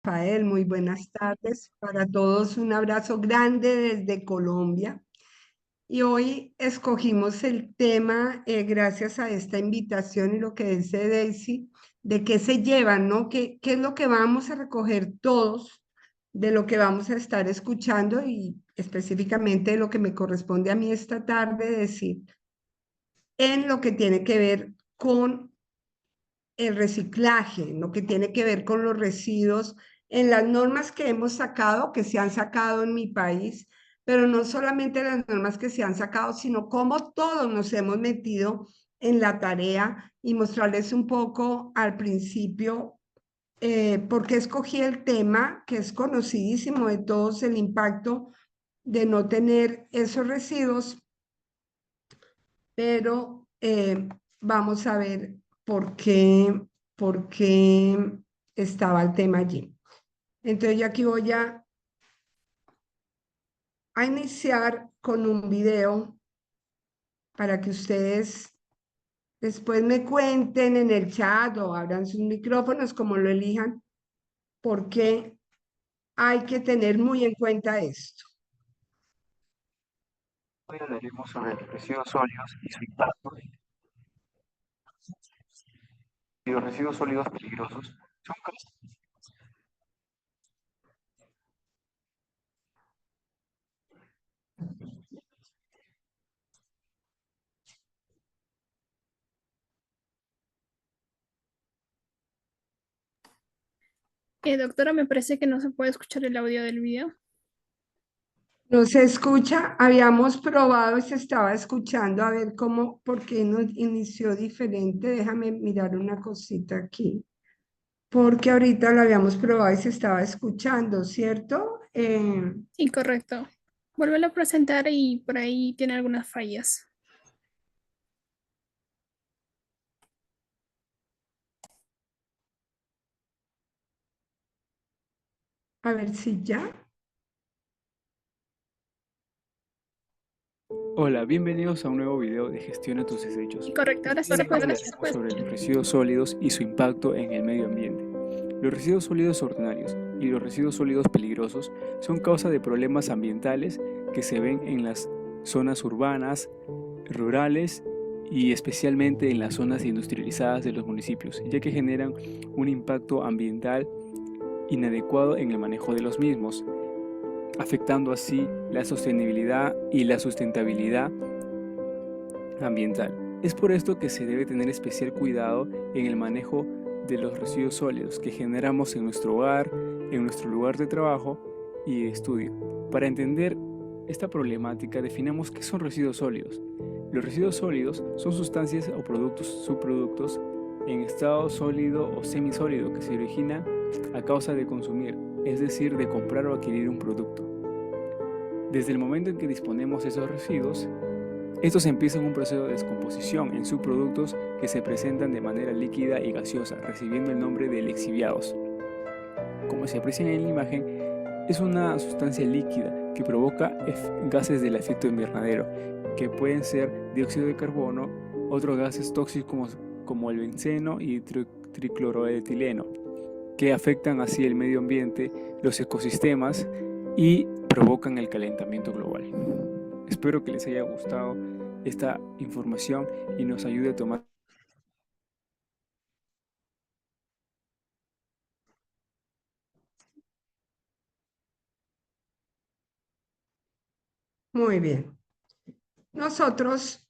Rafael, muy buenas tardes. Para todos un abrazo grande desde Colombia. Y hoy escogimos el tema, gracias a esta invitación y lo que dice Daisy, de qué se llevan, ¿no? ¿Qué es lo que vamos a recoger todos de lo que vamos a estar escuchando y específicamente de lo que me corresponde a mí esta tarde decir en lo que tiene que ver con el reciclaje, lo que tiene que ver con los residuos, en las normas que hemos sacado, que se han sacado en mi país, pero no solamente las normas que se han sacado, sino cómo todos nos hemos metido en la tarea y mostrarles un poco al principio por qué escogí el tema, que es conocidísimo de todos, el impacto de no tener esos residuos, pero vamos a ver por qué estaba el tema allí. Entonces yo aquí voy a iniciar con un video para que ustedes después me cuenten en el chat o abran sus micrófonos, como lo elijan, porque hay que tener muy en cuenta esto. Hoy hablaremos sobre los residuos sólidos y su impacto. Y los residuos sólidos peligrosos son Doctora, me parece que no se puede escuchar el audio del video. No se escucha, habíamos probado y se estaba escuchando, a ver cómo, por qué nos inició diferente. Déjame mirar una cosita aquí, porque ahorita lo habíamos probado y se estaba escuchando, ¿cierto? Sí, correcto. Vuélvelo a presentar y por ahí tiene algunas fallas. A ver si ya. Hola, bienvenidos a un nuevo video de Gestiona tus desechos. Sí, correcto. Ahora sí se puede escuchar. Sobre los residuos sólidos y su impacto en el medio ambiente. Los residuos sólidos ordinarios y los residuos sólidos peligrosos son causa de problemas ambientales que se ven en las zonas urbanas, rurales y especialmente en las zonas industrializadas de los municipios, ya que generan un impacto ambiental inadecuado en el manejo de los mismos, afectando así la sostenibilidad y la sustentabilidad ambiental. Es por esto que se debe tener especial cuidado en el manejo de los residuos sólidos que generamos en nuestro hogar, en nuestro lugar de trabajo y de estudio. Para entender esta problemática, definamos qué son residuos sólidos. Los residuos sólidos son sustancias o productos, subproductos en estado sólido o semisólido que se originan a causa de consumir, es decir, de comprar o adquirir un producto. Desde el momento en que disponemos de esos residuos, estos empiezan un proceso de descomposición en subproductos que se presentan de manera líquida y gaseosa, recibiendo el nombre de lixiviados. Como se aprecia en la imagen, es una sustancia líquida que provoca gases del efecto invernadero, que pueden ser dióxido de carbono, otros gases tóxicos como el benceno y tricloroetileno, que afectan así el medio ambiente, los ecosistemas y provocan el calentamiento global. Espero que les haya gustado esta información y nos ayude a tomar. Muy bien. Nosotros,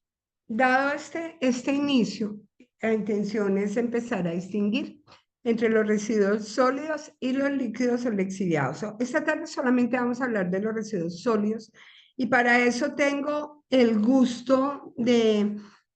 dado este inicio, la intención es empezar a distinguir entre los residuos sólidos y los líquidos o lixiviados. Esta tarde solamente vamos a hablar de los residuos sólidos y para eso tengo el gusto de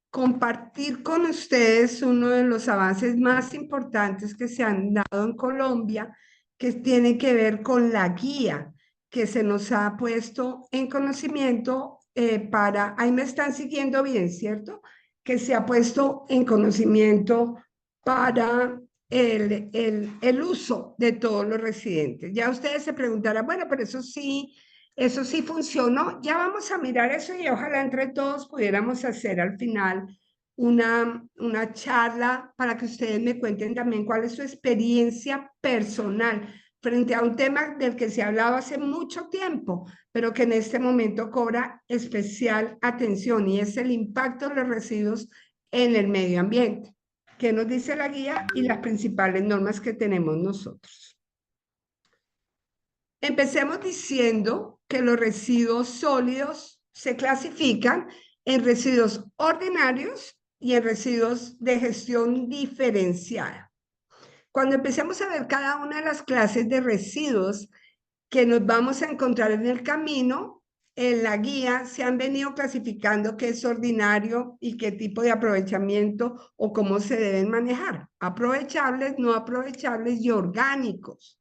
compartir con ustedes uno de los avances más importantes que se han dado en Colombia, que tiene que ver con la guía que se nos ha puesto en conocimiento ahí me están siguiendo bien, ¿cierto? Que se ha puesto en conocimiento para el uso de todos los residentes. Ya ustedes se preguntarán, bueno, pero eso sí funcionó. Ya vamos a mirar eso y ojalá entre todos pudiéramos hacer al final una charla para que ustedes me cuenten también cuál es su experiencia personal, frente a un tema del que se ha hablado hace mucho tiempo, pero que en este momento cobra especial atención y es el impacto de los residuos en el medio ambiente. ¿Qué nos dice la guía y las principales normas que tenemos nosotros? Empecemos diciendo que los residuos sólidos se clasifican en residuos ordinarios y en residuos de gestión diferenciada. Cuando empecemos a ver cada una de las clases de residuos que nos vamos a encontrar en el camino, en la guía se han venido clasificando qué es ordinario y qué tipo de aprovechamiento o cómo se deben manejar. Aprovechables, no aprovechables y orgánicos.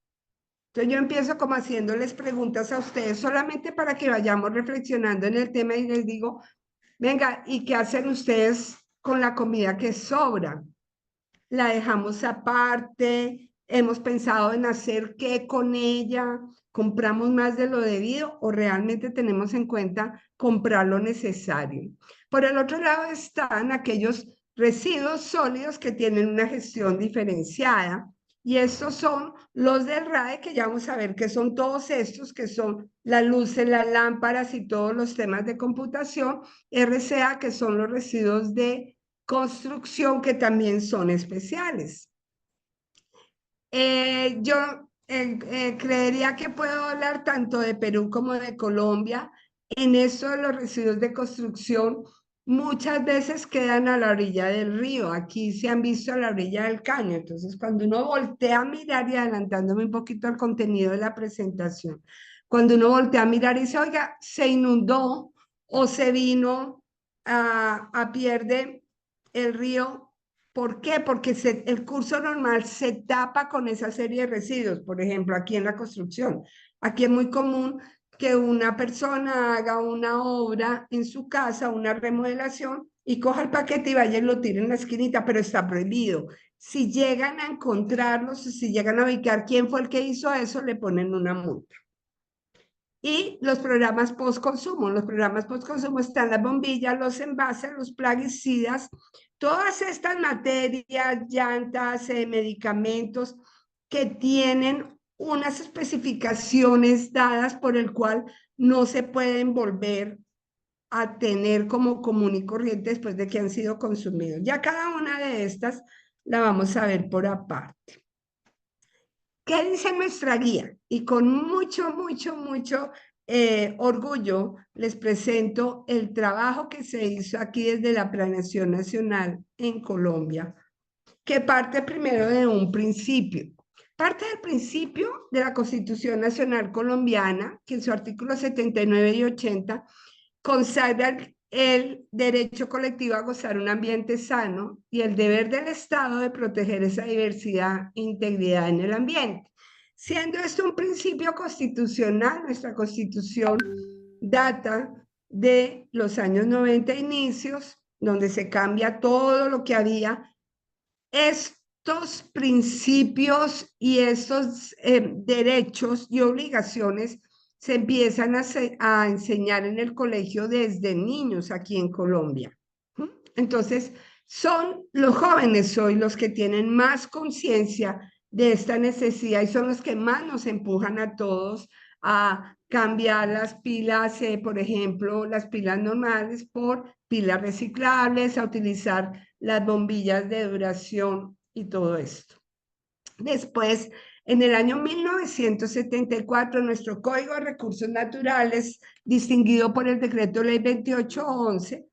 Entonces yo empiezo como haciéndoles preguntas a ustedes solamente para que vayamos reflexionando en el tema y les digo, venga, ¿y qué hacen ustedes con la comida que sobra? ¿La dejamos aparte? ¿Hemos pensado en hacer qué con ella? ¿Compramos más de lo debido o realmente tenemos en cuenta comprar lo necesario? Por el otro lado están aquellos residuos sólidos que tienen una gestión diferenciada. Y estos son los del RAE, que ya vamos a ver que son todos estos, que son las luces, las lámparas y todos los temas de computación. RCA, que son los residuos de construcción, que también son especiales. Yo creería que puedo hablar tanto de Perú como de Colombia. En eso de los residuos de construcción muchas veces quedan a la orilla del río. Aquí se han visto a la orilla del caño. Entonces, cuando uno voltea a mirar, y adelantándome un poquito al contenido de la presentación, cuando uno voltea a mirar y dice, oiga, se inundó o se vino a pierde el río. ¿Por qué? Porque el curso normal se tapa con esa serie de residuos. Por ejemplo, aquí en la construcción. Aquí es muy común que una persona haga una obra en su casa, una remodelación, y coja el paquete y vaya y lo tire en la esquinita, pero está prohibido. Si llegan a encontrarlos, si llegan a ubicar quién fue el que hizo eso, le ponen una multa. Y los programas post-consumo. Los programas post-consumo están las bombillas, los envases, los plaguicidas, todas estas materias, llantas, medicamentos que tienen unas especificaciones dadas por el cual no se pueden volver a tener como común y corriente después de que han sido consumidos. Ya cada una de estas la vamos a ver por aparte. ¿Qué dice nuestra guía? Y con mucho, mucho, mucho orgullo les presento el trabajo que se hizo aquí desde la Planeación Nacional en Colombia, que parte primero de un principio. Parte del principio de la Constitución Nacional Colombiana, que en su artículo 79 y 80 consagra el derecho colectivo a gozar un ambiente sano y el deber del Estado de proteger esa diversidad e integridad en el ambiente. Siendo esto un principio constitucional, nuestra Constitución data de los años 90 inicios, donde se cambia todo lo que había. Estos principios y estos derechos y obligaciones se empiezan a enseñar en el colegio desde niños aquí en Colombia. Entonces, son los jóvenes hoy los que tienen más conciencia de esta necesidad y son los que más nos empujan a todos a cambiar las pilas, por ejemplo, las pilas normales por pilas reciclables, a utilizar las bombillas de duración y todo esto. Después, en el año 1974, nuestro Código de Recursos Naturales, distinguido por el Decreto Ley 2811,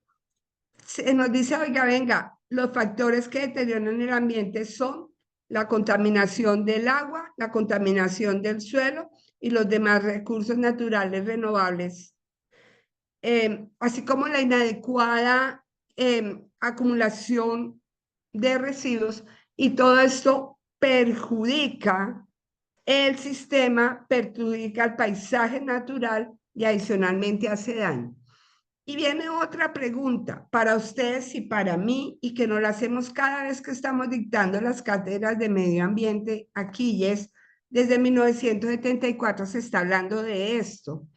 se nos dice, oiga, venga, los factores que deterioran el ambiente son la contaminación del agua, la contaminación del suelo y los demás recursos naturales renovables, así como la inadecuada acumulación de residuos, y todo esto perjudica el sistema, perjudica el paisaje natural y adicionalmente hace daño. Y viene otra pregunta para ustedes y para mí, y que nos la hacemos cada vez que estamos dictando las cátedras de medio ambiente aquí, y es, desde 1974 se está hablando de esto.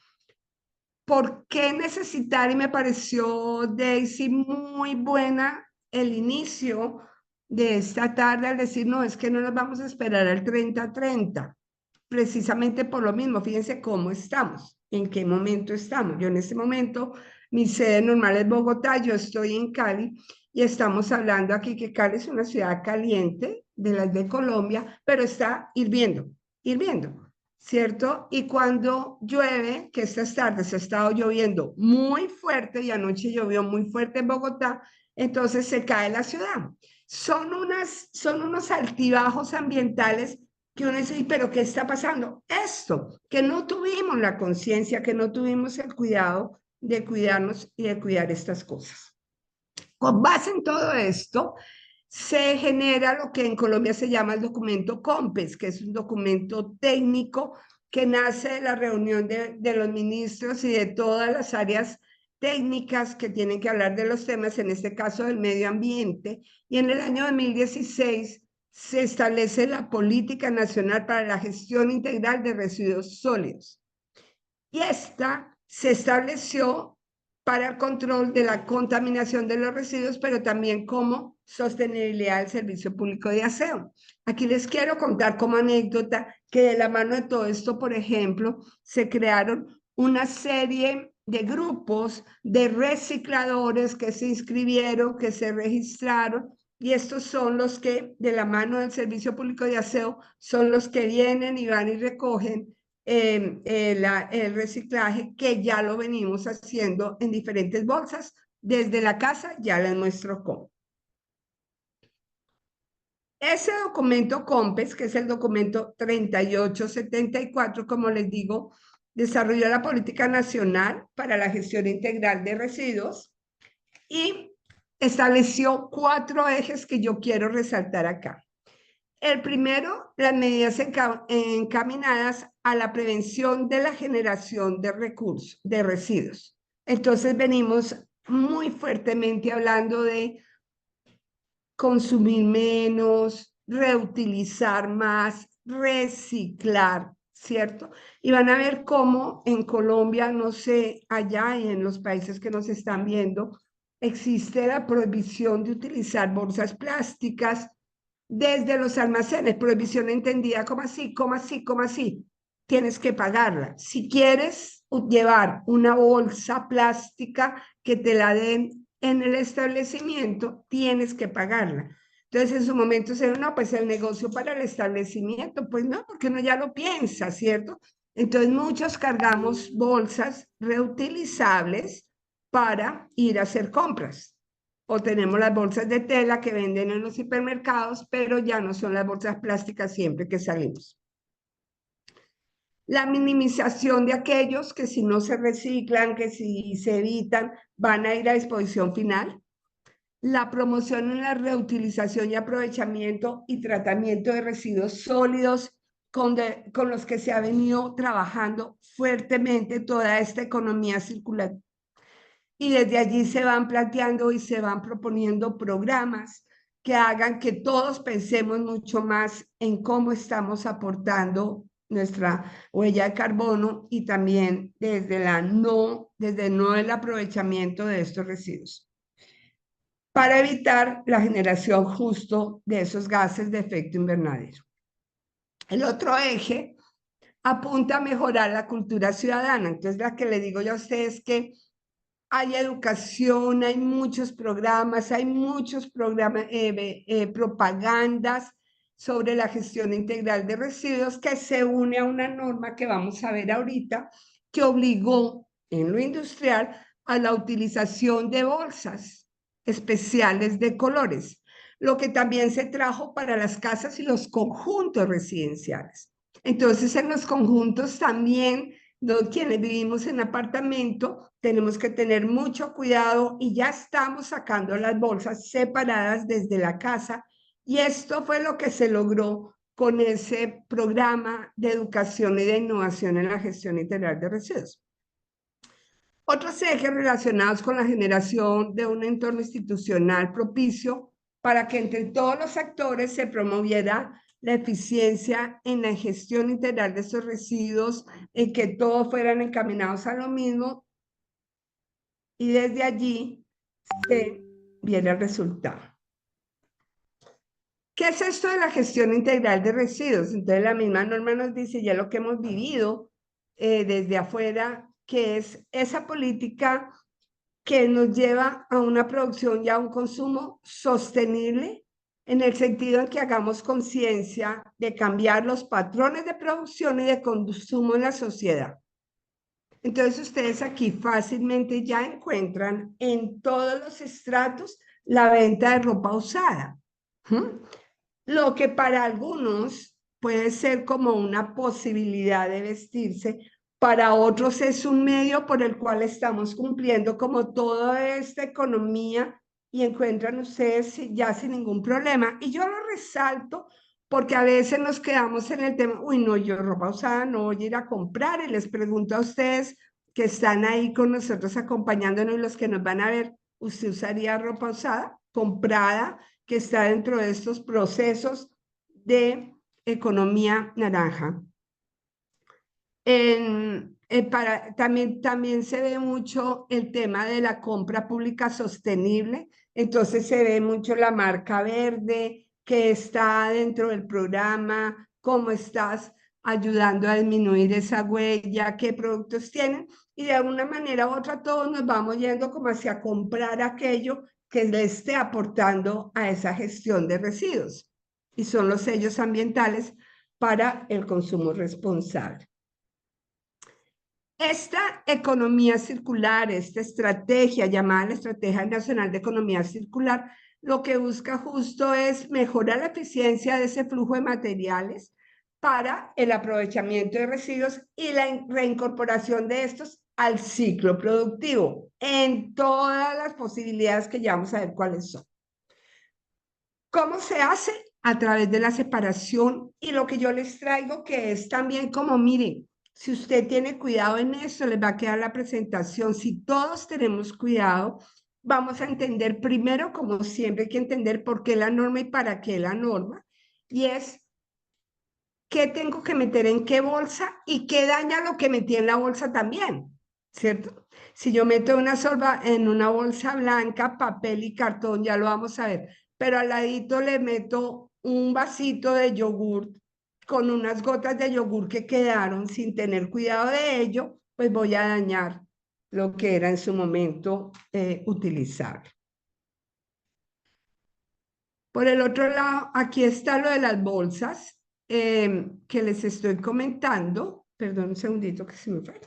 ¿Por qué necesitar? Y me pareció, Daisy, muy buena el inicio de esta tarde al decir, no, es que no nos vamos a esperar al 30-30. precisamente por lo mismo. Fíjense cómo estamos, en qué momento estamos. Yo en este momento, mi sede normal es Bogotá, yo estoy en Cali y estamos hablando aquí que Cali es una ciudad caliente de las de Colombia, pero está hirviendo, hirviendo, ¿cierto? Y cuando llueve, que estas tardes ha estado lloviendo muy fuerte y anoche llovió muy fuerte en Bogotá, entonces se cae la ciudad. Son unos altibajos ambientales que uno dice, pero ¿qué está pasando? Esto, que no tuvimos la conciencia, que no tuvimos el cuidado de cuidarnos y de cuidar estas cosas. Con base en todo esto, se genera lo que en Colombia se llama el documento COMPES, que es un documento técnico que nace de la reunión de los ministros y de todas las áreas técnicas que tienen que hablar de los temas, en este caso del medio ambiente. Y en el año 2016 se establece la Política Nacional para la Gestión Integral de Residuos Sólidos. Y esta se estableció para el control de la contaminación de los residuos, pero también como sostenibilidad del servicio público de aseo. Aquí les quiero contar como anécdota que de la mano de todo esto, por ejemplo, se crearon una serie de grupos de recicladores que se inscribieron, que se registraron, y estos son los que, de la mano del servicio público de aseo, son los que vienen y van y recogen el reciclaje, que ya lo venimos haciendo en diferentes bolsas. Desde la casa ya les muestro cómo. Ese documento COMPES, que es el documento 3874, como les digo, desarrolló la Política Nacional para la Gestión Integral de Residuos y estableció 4 ejes que yo quiero resaltar acá. El primero, las medidas encaminadas a la prevención de la generación de recursos, de residuos. Entonces venimos muy fuertemente hablando de consumir menos, reutilizar más, reciclar, ¿cierto? Y van a ver cómo en Colombia, no sé, allá y en los países que nos están viendo, existe la prohibición de utilizar bolsas plásticas desde los almacenes, prohibición entendida como así, como así, como así. Tienes que pagarla. Si quieres llevar una bolsa plástica que te la den en el establecimiento, tienes que pagarla. Entonces, en su momento se no, pues el negocio para el establecimiento, pues no, porque uno ya lo piensa, ¿cierto? Entonces, muchos cargamos bolsas reutilizables para ir a hacer compras. O tenemos las bolsas de tela que venden en los hipermercados, pero ya no son las bolsas plásticas siempre que salimos. La minimización de aquellos que si no se reciclan, que si se evitan, van a ir a disposición final. La promoción en la reutilización y aprovechamiento y tratamiento de residuos sólidos con los que se ha venido trabajando fuertemente toda esta economía circular. Y desde allí se van planteando y se van proponiendo programas que hagan que todos pensemos mucho más en cómo estamos aportando nuestra huella de carbono y también desde no el aprovechamiento de estos residuos, para evitar la generación justo de esos gases de efecto invernadero. El otro eje apunta a mejorar la cultura ciudadana. Entonces, la que le digo yo a ustedes que hay educación, hay muchos programas, propagandas sobre la gestión integral de residuos que se une a una norma que vamos a ver ahorita, que obligó en lo industrial a la utilización de bolsas especiales de colores, lo que también se trajo para las casas y los conjuntos residenciales. Entonces, en los conjuntos también, quienes vivimos en apartamento, tenemos que tener mucho cuidado y ya estamos sacando las bolsas separadas desde la casa, y esto fue lo que se logró con ese programa de educación y de innovación en la gestión integral de residuos. Otros ejes relacionados con la generación de un entorno institucional propicio para que entre todos los actores se promoviera la eficiencia en la gestión integral de estos residuos, en que todos fueran encaminados a lo mismo, y desde allí se viene el resultado. ¿Qué es esto de la gestión integral de residuos? Entonces la misma norma nos dice ya lo que hemos vivido desde afuera, que es esa política que nos lleva a una producción y a un consumo sostenible en el sentido en que hagamos conciencia de cambiar los patrones de producción y de consumo en la sociedad. Entonces ustedes aquí fácilmente ya encuentran en todos los estratos la venta de ropa usada. ¿Mm? Lo que para algunos puede ser como una posibilidad de vestirse, para otros es un medio por el cual estamos cumpliendo como toda esta economía y encuentran ustedes ya sin ningún problema. Y yo lo resalto porque a veces nos quedamos en el tema, uy, no, yo ropa usada no voy a ir a comprar y les pregunto a ustedes que están ahí con nosotros acompañándonos y los que nos van a ver, ¿usted usaría ropa usada, comprada, que está dentro de estos procesos de economía naranja? También se ve mucho el tema de la compra pública sostenible, entonces se ve mucho la marca verde que está dentro del programa, cómo estás ayudando a disminuir esa huella, qué productos tienen, y de alguna manera u otra todos nos vamos yendo como hacia comprar aquello que le esté aportando a esa gestión de residuos, y son los sellos ambientales para el consumo responsable. Esta economía circular, esta estrategia llamada la Estrategia Nacional de Economía Circular, lo que busca justo es mejorar la eficiencia de ese flujo de materiales para el aprovechamiento de residuos y la reincorporación de estos al ciclo productivo en todas las posibilidades que ya vamos a ver cuáles son. ¿Cómo se hace? A través de la separación y lo que yo les traigo que es también como, miren, si usted tiene cuidado en eso, les va a quedar la presentación. Si todos tenemos cuidado, vamos a entender primero, como siempre, hay que entender por qué la norma y para qué la norma. Y es qué tengo que meter en qué bolsa y qué daña lo que metí en la bolsa también, ¿cierto? Si yo meto una solva en una bolsa blanca, papel y cartón, ya lo vamos a ver, pero al ladito le meto un vasito de yogur con unas gotas de yogur que quedaron sin tener cuidado de ello, pues voy a dañar lo que era en su momento utilizable. Por el otro lado, aquí está lo de las bolsas que les estoy comentando. Perdón un segundito que se me fue.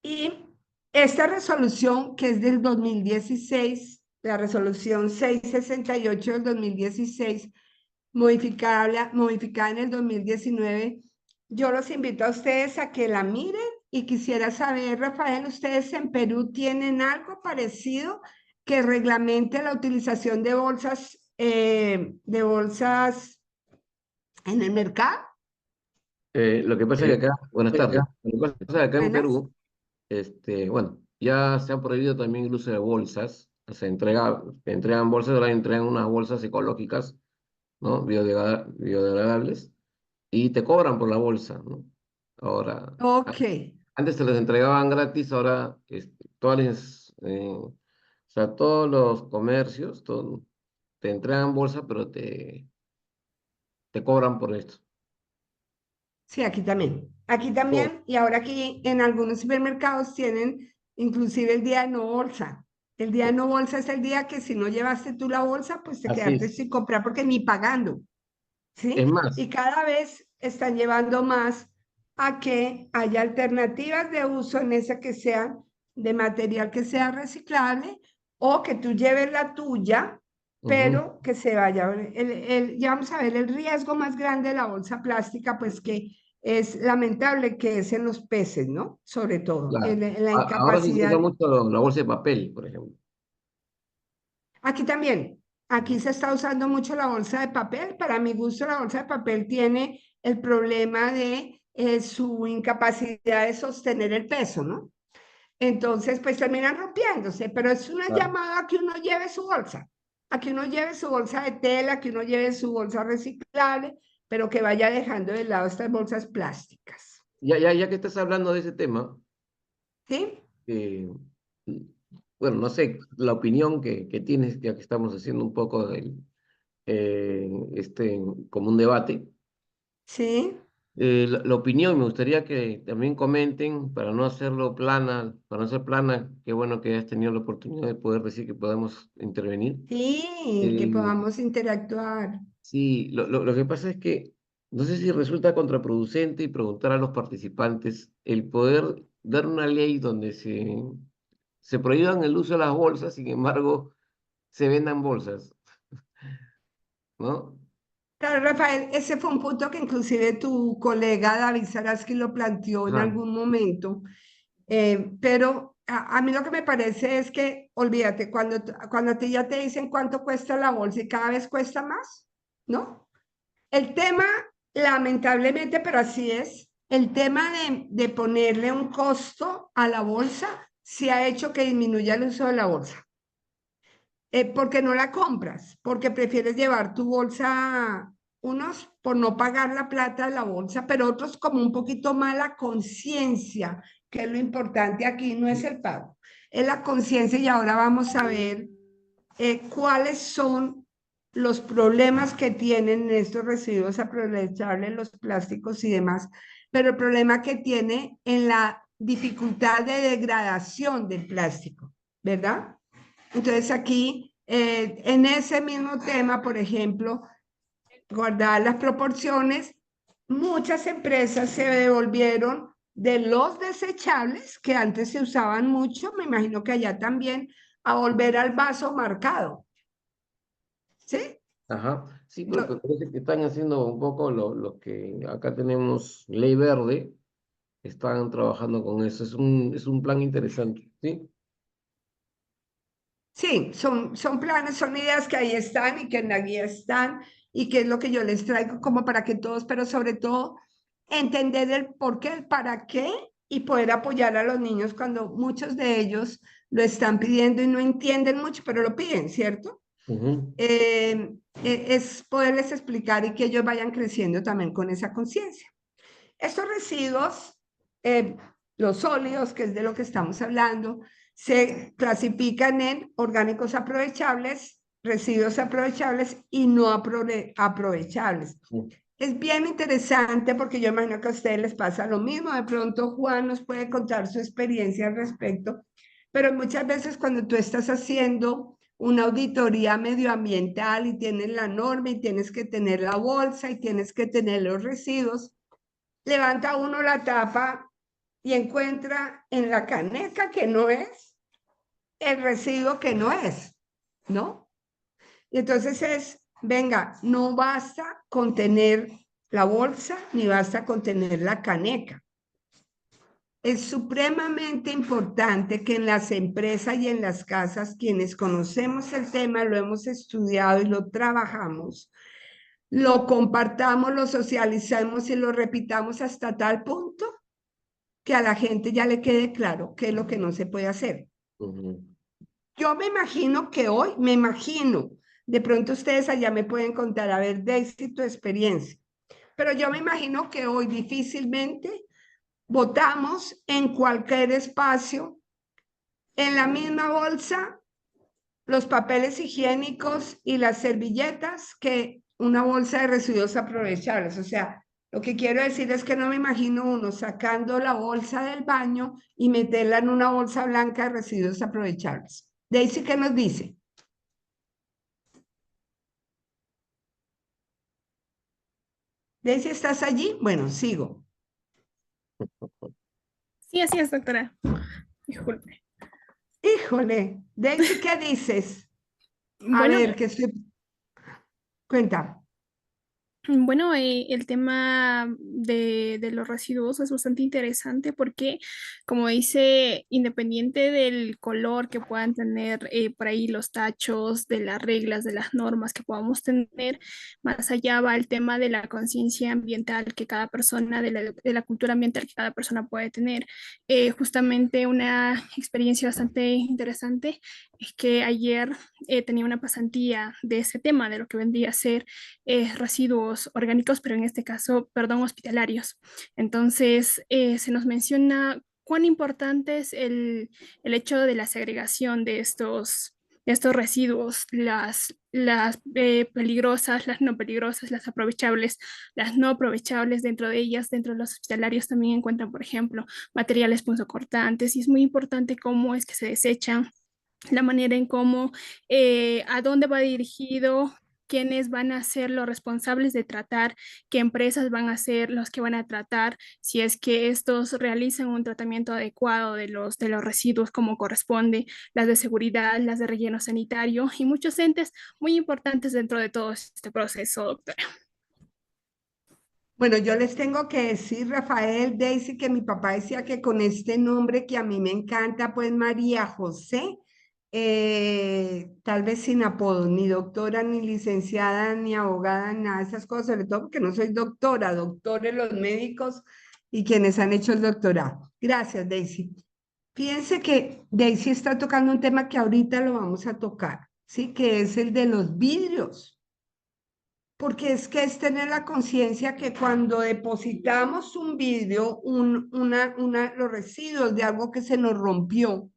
Y esta resolución que es del 2016, la resolución 668 del 2016, modificada en el 2019, yo los invito a ustedes a que la miren y quisiera saber, Rafael, ¿ustedes en Perú tienen algo parecido que reglamente la utilización de bolsas en el mercado? Lo que pasa es que acá, buenas tardes, lo que pasa es que acá en Buenas. Perú, bueno, ya se han prohibido también el uso de bolsas, se entregan bolsas, ahora entregan unas bolsas ecológicas, ¿no? Biodegradables, y te cobran por la bolsa, ¿no? Ahora, Ok. antes se les entregaban gratis, ahora o sea, todos los comercios te entregan bolsa, pero te cobran por esto. Sí, aquí también. Aquí Todo. también, y ahora aquí en algunos supermercados tienen inclusive el día de no bolsa. El día de no bolsa es el día que si no llevaste tú la bolsa, pues te Así quedaste es. sin comprar porque ni pagando, Es ¿sí? más, Y cada vez están llevando más a que haya alternativas de uso en esa que sean de material que sea reciclable o que tú lleves la tuya, ujú, pero que se vaya. Ya vamos a ver el riesgo más grande de la bolsa plástica, pues que es lamentable que es en los peces, ¿no? Sobre todo, claro. en la Ahora se utiliza incapacidad. mucho la bolsa de papel, por ejemplo. Aquí también, aquí se está usando mucho la bolsa de papel. Para mi gusto, la bolsa de papel tiene el problema de su incapacidad de sostener el peso, ¿no? Entonces, pues terminan rompiéndose, pero es una Claro. llamada a que uno lleve su bolsa, a que uno lleve su bolsa de tela, que uno lleve su bolsa reciclable, pero que vaya dejando de lado estas bolsas plásticas, Ya que estás hablando de ese tema, ¿sí? eh, bueno, no sé, la opinión que tienes, ya que estamos haciendo un poco como un debate. ¿Sí? La opinión, me gustaría que también comenten, para no hacerlo plana, para no ser plana, qué bueno que has tenido la oportunidad de poder decir que podemos intervenir. Sí, que Eh, podamos interactuar. sí, lo que pasa es que no sé si resulta contraproducente y preguntar a los participantes el poder dar una ley donde se prohíban el uso de las bolsas, sin embargo, se vendan bolsas, ¿no? Claro, Rafael, ese fue un punto que inclusive tu colega David Saraski lo planteó en Ajá, algún momento, pero a mí lo que me parece es que, olvídate, cuando a ti ya te dicen cuánto cuesta la bolsa y cada vez cuesta más, ¿no? El tema, lamentablemente, pero así es, el tema de ponerle un costo a la bolsa sí ha hecho que disminuya el uso de la bolsa. Porque no la compras, porque prefieres llevar tu bolsa, unos por no pagar la plata de la bolsa, pero otros como un poquito más la conciencia, que es lo importante aquí, no es el pago, es la conciencia y ahora vamos a ver cuáles son los problemas que tienen estos residuos aprovechables, los plásticos y demás, pero el problema que tiene en la dificultad de degradación del plástico, ¿verdad? Entonces aquí, en ese mismo tema, por ejemplo, guardar las proporciones, muchas empresas se devolvieron de los desechables, que antes se usaban mucho, me imagino que allá también, a volver al vaso marcado, ¿sí? ajá. Sí, Lo, porque parece que están haciendo un poco lo que acá tenemos ley verde, están trabajando con eso, es un plan interesante, ¿sí? Sí, son planes, son ideas que ahí están y que en la guía están y que es lo que yo les traigo como para que todos, pero sobre todo entender el por qué, el para qué y poder apoyar a los niños cuando muchos de ellos lo están pidiendo y no entienden mucho, pero lo piden, ¿cierto? Ujú, Es poderles explicar y que ellos vayan creciendo también con esa conciencia. Estos residuos, eh, los sólidos, que es de lo que estamos hablando, se clasifican en orgánicos aprovechables, residuos aprovechables y no aprovechables. ujú, Es bien interesante porque yo imagino que a ustedes les pasa lo mismo. De pronto Juan nos puede contar su experiencia al respecto, pero muchas veces cuando tú estás haciendo una auditoría medioambiental y tienes la norma y tienes que tener la bolsa y tienes que tener los residuos, levanta uno la tapa y encuentra en la caneca que no es, el residuo que no es, ¿no? Y entonces venga, no basta con tener la bolsa ni basta con tener la caneca. Es supremamente importante que en las empresas y en las casas, quienes conocemos el tema, lo hemos estudiado y lo trabajamos, lo compartamos, lo socialicemos y lo repitamos hasta tal punto que a la gente ya le quede claro qué es lo que no se puede hacer. ujú. Yo me imagino que hoy, me imagino, de pronto ustedes allá me pueden contar, a ver, Daisy, tu experiencia, pero yo me imagino que hoy difícilmente votamos en cualquier espacio, en la misma bolsa, los papeles higiénicos y las servilletas que una bolsa de residuos aprovechables. O sea, lo que quiero decir es que no me imagino uno sacando la bolsa del baño y meterla en una bolsa blanca de residuos aprovechables. Daisy, ¿qué nos dice? Daisy, ¿estás allí? Bueno, sigo. Sí, así es, doctora. Disculpe. Híjole, Daisy, ¿qué dices? A Bueno, ver, que estoy... Cuenta. Bueno, el tema de los residuos es bastante interesante porque, como dice, independiente del color que puedan tener por ahí los tachos, de las reglas, de las normas que podamos tener, más allá va el tema de la conciencia ambiental que cada persona, de la cultura ambiental que cada persona puede tener. Justamente una experiencia bastante interesante es que ayer tenía una pasantía de ese tema, de lo que vendría a ser residuos orgánicos, pero en este caso, perdón, hospitalarios. Entonces, se nos menciona cuán importante es el hecho de la segregación de estos residuos, las peligrosas, las no peligrosas, las no aprovechables dentro de ellas, dentro de los hospitalarios también encuentran, por ejemplo, materiales punzocortantes y es muy importante cómo es que se desechan, la manera en cómo, a dónde va dirigido, quiénes van a ser los responsables de tratar, qué empresas van a ser los que van a tratar, si es que estos realizan un tratamiento adecuado de los residuos como corresponde, las de seguridad, las de relleno sanitario y muchos entes muy importantes dentro de todo este proceso, doctora. Bueno, yo les tengo que decir, Rafael, Daisy, que mi papá decía que con este nombre que a mí me encanta, pues María José, tal vez sin apodo, ni doctora, ni licenciada, ni abogada, nada de esas cosas, sobre todo porque no soy doctora, doctores los médicos y quienes han hecho el doctorado. Gracias, Daisy. Fíjense que Daisy está tocando un tema que ahorita lo vamos a tocar, ¿sí? Que es el de los vidrios. Porque es que es tener la conciencia que cuando depositamos un vidrio, los residuos de algo que se nos rompió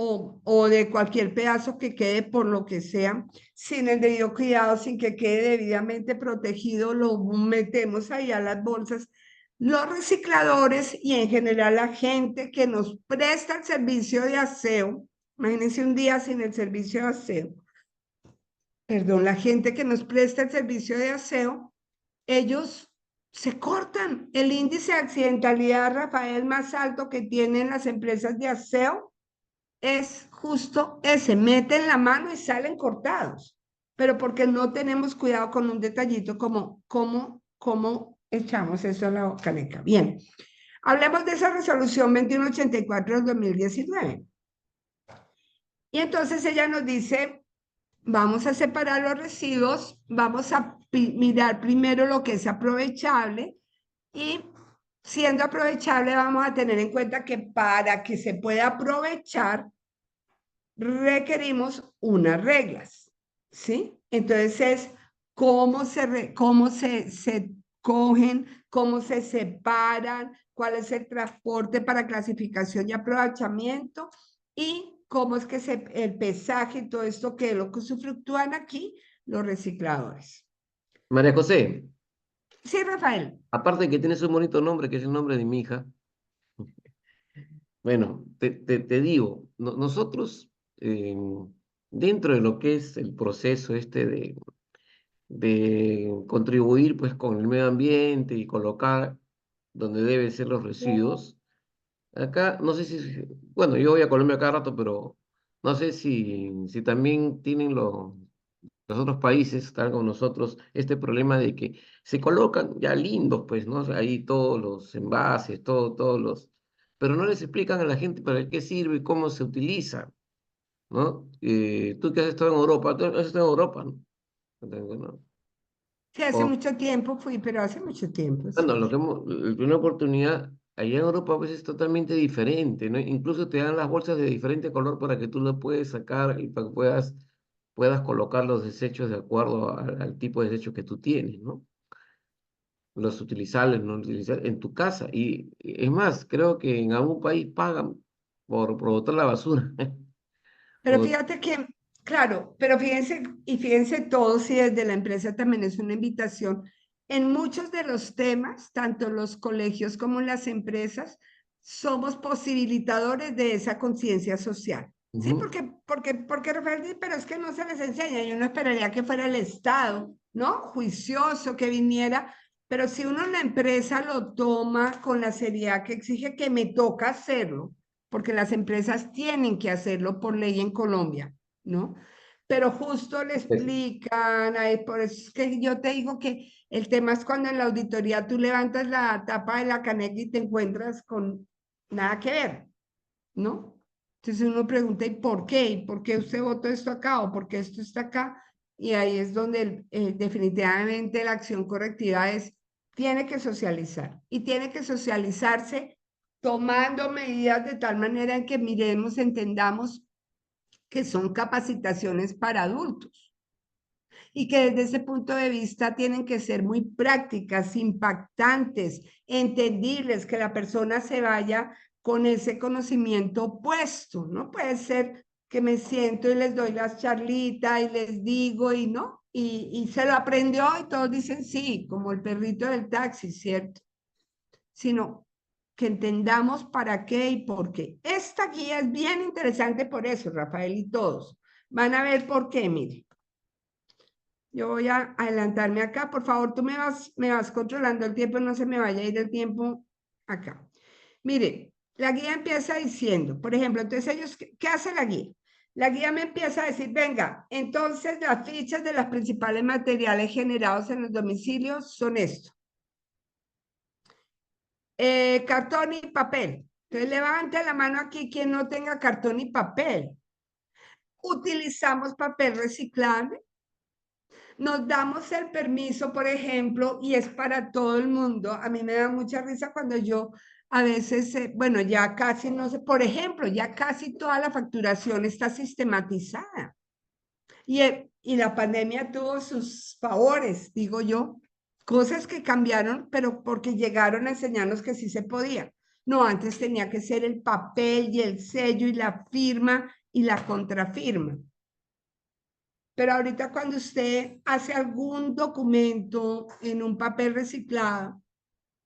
o de cualquier pedazo que quede por lo que sea, sin el debido cuidado, sin que quede debidamente protegido, lo metemos ahí a las bolsas. Los recicladores y en general la gente que nos presta el servicio de aseo, imagínense un día sin el servicio de aseo, perdón, la gente que nos presta el servicio de aseo, ellos se cortan. El índice de accidentalidad, Rafael, más alto que tienen las empresas de aseo es justo ese, meten la mano y salen cortados, pero porque no tenemos cuidado con un detallito como cómo echamos eso a la caneca. Bien, hablemos de esa resolución 2184 del 2019. Y entonces ella nos dice, vamos a separar los residuos, vamos a mirar primero lo que es aprovechable y siendo aprovechable vamos a tener en cuenta que para que se pueda aprovechar requerimos unas reglas, ¿sí? Entonces es cómo se cogen, cómo se separan, cuál es el transporte para clasificación y aprovechamiento y cómo es que el pesaje y todo esto que es lo que usufructúan aquí los recicladores. María José, Sí, Rafael. aparte de que tienes un bonito nombre, que es el nombre de mi hija, bueno, te digo, nosotros, dentro de lo que es el proceso este de contribuir pues con el medio ambiente y colocar donde deben ser los residuos, acá no sé si, bueno, yo voy a Colombia cada rato, pero no sé si también tienen los otros países, tal como nosotros, este problema de que se colocan ya lindos, pues, ¿no? O sea, ahí todos los envases, todos los... Pero no les explican a la gente para qué sirve y cómo se utiliza, ¿no? Tú que has estado en Europa, tú has estado en Europa, ¿no? Bueno, Sí, hace o- mucho tiempo fui, pero hace mucho tiempo, bueno, sí. la primera oportunidad, allá en Europa pues es totalmente diferente, ¿no? Incluso te dan las bolsas de diferente color para que tú lo puedas sacar y para que puedas colocar los desechos de acuerdo al tipo de desecho que tú tienes, ¿no? Los utilizables, no utilizables, en tu casa. Y es más, creo que en algún país pagan por botar la basura. Pero fíjate que, claro, pero fíjense, y fíjense todos, y desde la empresa también es una invitación, en muchos de los temas, tanto los colegios como las empresas, somos posibilitadores de esa conciencia social. Sí, Ujú. porque Rafael dice, pero es que no se les enseña, yo no esperaría que fuera el Estado, ¿no? Juicioso, que viniera, pero si uno en la empresa lo toma con la seriedad que exige que me toca hacerlo, porque las empresas tienen que hacerlo por ley en Colombia, ¿no? Pero justo le Es- explican, por eso es que yo te digo que el tema es cuando en la auditoría tú levantas la tapa de la caneca y te encuentras con nada que ver, ¿no? Entonces uno pregunta, ¿y por qué? ¿Y por qué usted votó esto acá? ¿O por qué esto está acá? Y ahí es donde definitivamente la acción correctiva es, tiene que socializar y tiene que socializarse tomando medidas de tal manera en que miremos, entendamos que son capacitaciones para adultos y que desde ese punto de vista tienen que ser muy prácticas, impactantes, entendibles, que la persona se vaya con ese conocimiento puesto. No puede ser que me siento y les doy las charlitas y les digo y no, y se lo aprendió y todos dicen sí, como el perrito del taxi, ¿cierto? Sino que entendamos para qué y por qué. Esta guía es bien interesante por eso, Rafael y todos. Van a ver por qué, mire. Yo voy a adelantarme acá. Por favor, tú me vas controlando el tiempo, no se me vaya a ir el tiempo acá. Mire, la guía empieza diciendo, por ejemplo, entonces ellos, ¿qué hace la guía? La guía me empieza a decir, venga, entonces las fichas de los principales materiales generados en los domicilios son esto. Cartón y papel. Entonces levante la mano aquí quien no tenga cartón y papel. Utilizamos papel reciclable. Nos damos el permiso, por ejemplo, y es para todo el mundo. A mí me da mucha risa cuando yo a veces, bueno, ya casi no sé, por ejemplo, ya casi toda la facturación está sistematizada. Y la pandemia tuvo sus favores, digo yo, cosas que cambiaron, pero porque llegaron a enseñarnos que sí se podía. No, antes tenía que ser el papel y el sello y la firma y la contrafirma. Pero ahorita cuando usted hace algún documento en un papel reciclado,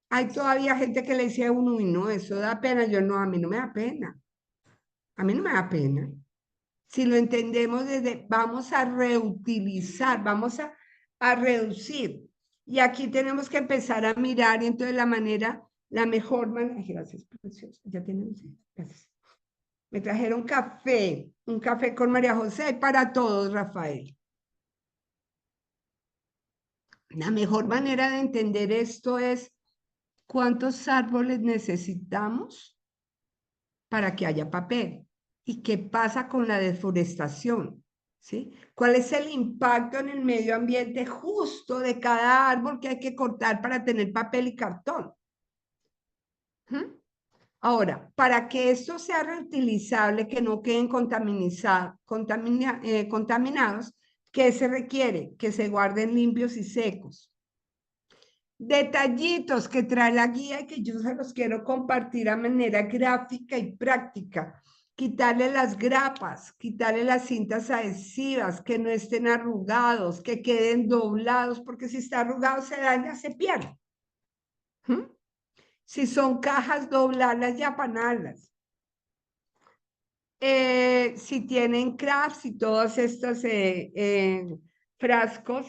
hay todavía gente que le dice a uno, uy, no, eso da pena. Yo no, a mí no me da pena. A mí no me da pena. Si lo entendemos desde, vamos a reutilizar, vamos a reducir. Y aquí tenemos que empezar a mirar, y entonces la mejor manera, gracias, preciosa, ya tenemos, gracias. Me trajeron un café con María José para todos, Rafael. La mejor manera de entender esto es cuántos árboles necesitamos para que haya papel y qué pasa con la deforestación, ¿sí? ¿Cuál es el impacto en el medio ambiente justo de cada árbol que hay que cortar para tener papel y cartón? ¿Mm? Ahora, para que esto sea reutilizable, que no queden contaminados, ¿qué se requiere? Que se guarden limpios y secos. Detallitos que trae la guía y que yo se los quiero compartir a manera gráfica y práctica. Quitarle las grapas, quitarle las cintas adhesivas, que no estén arrugados, que queden doblados, porque si está arrugado se daña, se pierde. ¿Mm? Si son cajas, doblarlas y apanarlas. Si tienen crafts y todos estos frascos,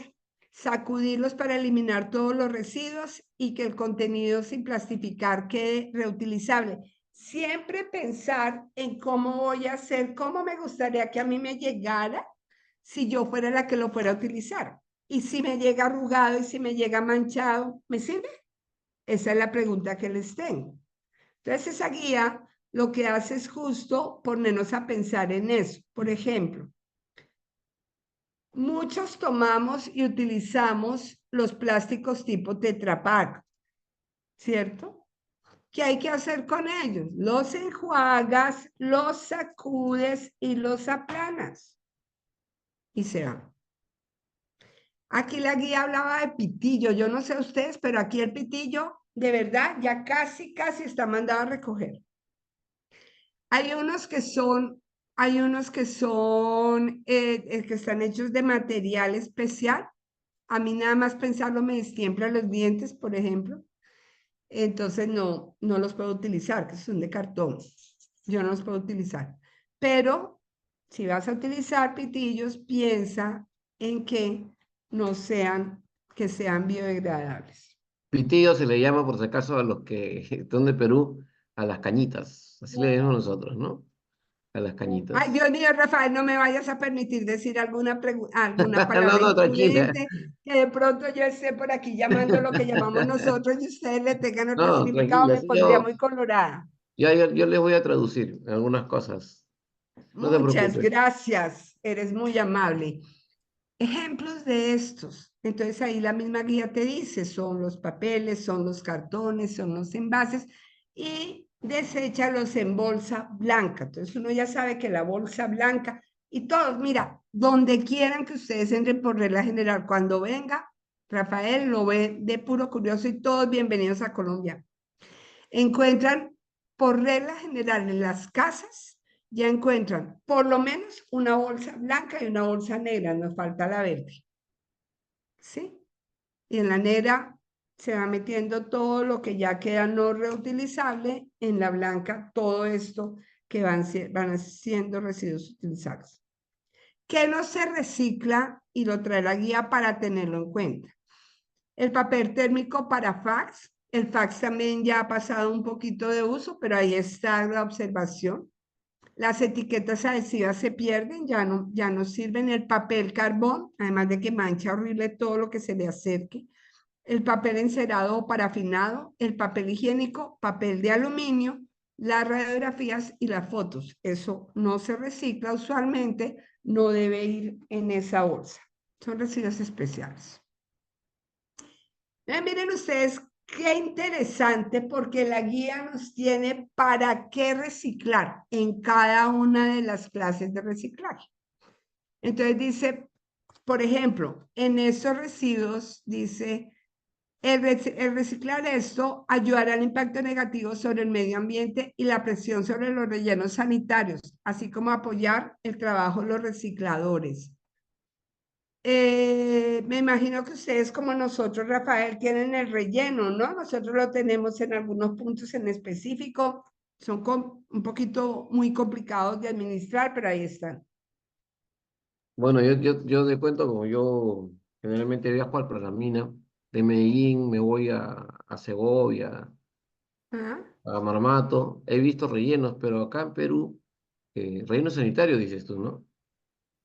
sacudirlos para eliminar todos los residuos y que el contenido sin plastificar quede reutilizable. Siempre pensar en cómo voy a hacer, cómo me gustaría que a mí me llegara si yo fuera la que lo fuera a utilizar. Y si me llega arrugado y si me llega manchado, ¿me sirve? Esa es la pregunta que les tengo. Entonces esa guía lo que hace es justo ponernos a pensar en eso. Por ejemplo, muchos tomamos y utilizamos los plásticos tipo Tetra Pak, ¿cierto? ¿Qué hay que hacer con ellos? Los enjuagas, los sacudes y los aplanas. Y se van. Aquí la guía hablaba de pitillo. Yo no sé ustedes, pero aquí el pitillo, de verdad, ya casi está mandado a recoger. Hay unos que que están hechos de material especial. A mí nada más pensarlo me destiempla los dientes, por ejemplo. Entonces no los puedo utilizar, que son de cartón. Yo no los puedo utilizar. Pero si vas a utilizar pitillos, piensa en que que sean biodegradables. Pitillo se le llama, por si acaso, a los que son de Perú, a las cañitas. Así le decimos nosotros, ¿no? A las Ay, cañitas. Dios mío, Rafael, no me vayas a permitir decir alguna No, palabra no, tranquila. imprudente, que de pronto yo esté por aquí llamando lo que llamamos nosotros y ustedes le tengan otro No, significado, tranquila. me Sí, pondría muy colorada. yo les voy a traducir algunas cosas. No te Muchas preocupes. gracias, eres muy amable. Ejemplos de estos. Entonces ahí la misma guía te dice, son los papeles, son los cartones, son los envases y deséchalos en bolsa blanca. Entonces uno ya sabe que la bolsa blanca Y todos, mira, donde quieran que ustedes entren por regla general, cuando venga, Rafael lo ve de puro curioso y todos bienvenidos a Colombia. Encuentran por regla general en las casas, ya encuentran por lo menos una bolsa blanca y una bolsa negra, nos falta la verde. ¿Sí? Y en la negra se va metiendo todo lo que ya queda no reutilizable, en la blanca todo esto que van siendo residuos utilizables. ¿Qué no se recicla? Y lo trae la guía para tenerlo en cuenta. El papel térmico para fax. El fax también ya ha pasado un poquito de uso, pero ahí está la observación. Las etiquetas adhesivas se pierden, ya no sirven. El papel carbón, además de que mancha horrible todo lo que se le acerque. El papel encerado o parafinado, el papel higiénico, papel de aluminio, las radiografías y las fotos. Eso no se recicla usualmente, no debe ir en esa bolsa. Son residuos especiales. Miren ustedes qué interesante porque la guía nos tiene para qué reciclar en cada una de las clases de reciclaje. Entonces dice, por ejemplo, en estos residuos dice, el reciclar esto ayudará al impacto negativo sobre el medio ambiente y la presión sobre los rellenos sanitarios, así como apoyar el trabajo de los recicladores. Me imagino que ustedes como nosotros, Rafael, tienen el relleno, ¿no? Nosotros lo tenemos en algunos puntos en específico. Son un poquito muy complicados de administrar, pero ahí están. Bueno, yo te cuento, como yo generalmente viajo al Pramina, de Medellín me voy a Segovia, ¿Ah? a Marmato, he visto rellenos, pero acá en Perú, relleno sanitario dices tú, ¿no?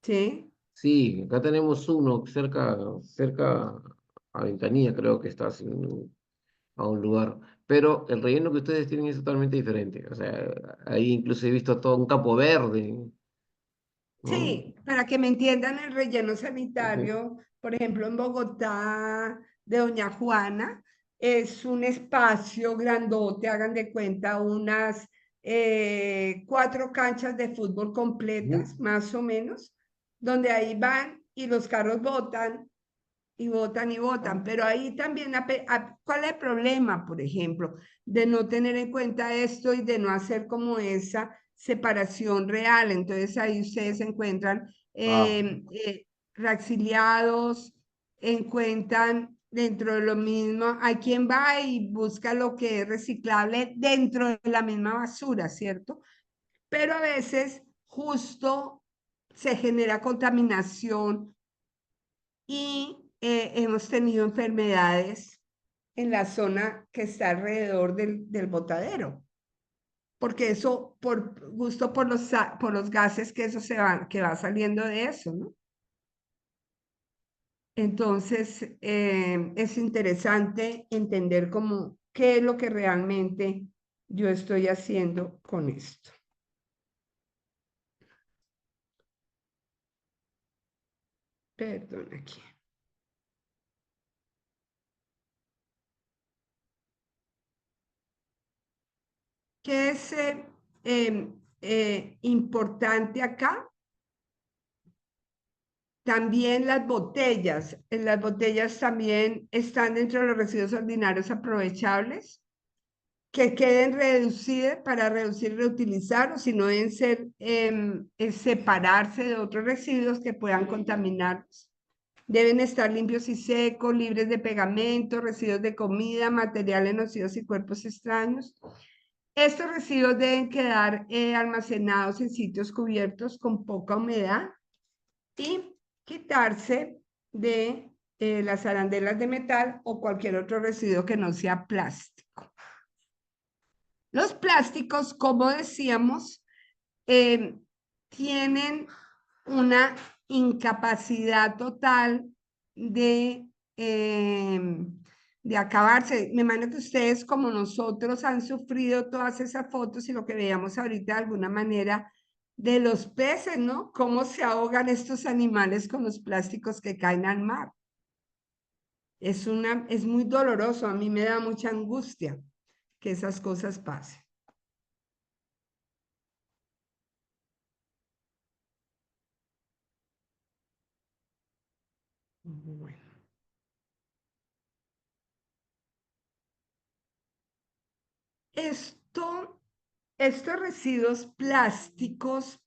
Sí, Sí, acá tenemos uno cerca a Ventanilla, creo que está así, a un lugar. Pero el relleno que ustedes tienen es totalmente diferente. O sea, ahí incluso he visto todo un campo verde, ¿no? sí, para que me entiendan el relleno Ujú. sanitario, por ejemplo, en Bogotá, de Doña Juana, es un espacio grandote, hagan de cuenta, unas 4 canchas de fútbol Ujú. completas, más o menos, donde ahí van y los carros botan y votan y votan, pero ahí también, ¿cuál es el problema, por ejemplo, de no tener en cuenta esto y de no hacer como esa separación real? Entonces ahí ustedes se encuentran Ah, reauxiliados, encuentran dentro de lo mismo, hay quien va y busca lo que es reciclable dentro de la misma basura, ¿cierto? Pero a veces justo se genera contaminación y hemos tenido enfermedades en la zona que está alrededor del botadero, porque eso, por gusto por los gases que eso que va saliendo de eso, ¿no? Entonces, es interesante entender cómo, qué es lo que realmente yo estoy haciendo con esto. Perdón aquí. ¿Qué es importante acá? También las botellas también están dentro de los residuos ordinarios aprovechables, que queden reducidas para reducir y reutilizar, o si no deben ser, es separarse de otros residuos que puedan contaminarlos. Deben estar limpios y secos, libres de pegamento, residuos de comida, materiales nocivos y cuerpos extraños. Estos residuos deben quedar almacenados en sitios cubiertos con poca humedad y quitarse de las arandelas de metal o cualquier otro residuo que no sea plástico. Los plásticos, como decíamos, eh, tienen una incapacidad total de, eh, de acabarse. Me imagino que ustedes, como nosotros, han sufrido todas esas fotos y lo que veíamos ahorita de alguna manera de los peces, ¿no? Cómo se ahogan estos animales con los plásticos que caen al mar. Es muy doloroso, a mí me da mucha angustia que esas cosas pasen. Bueno. Estos residuos plásticos,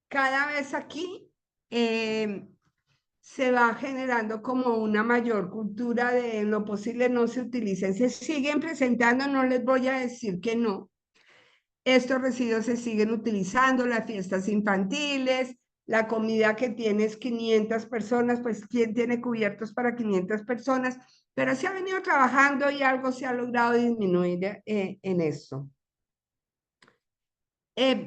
cada vez aquí se va generando como una mayor cultura de en lo posible no se utilicen. Se siguen presentando, no les voy a decir que no. Estos residuos se siguen utilizando, las fiestas infantiles, la comida que tienes 500 personas, pues ¿quién tiene cubiertos para 500 personas? Pero se ha venido trabajando y algo se ha logrado disminuir en eso.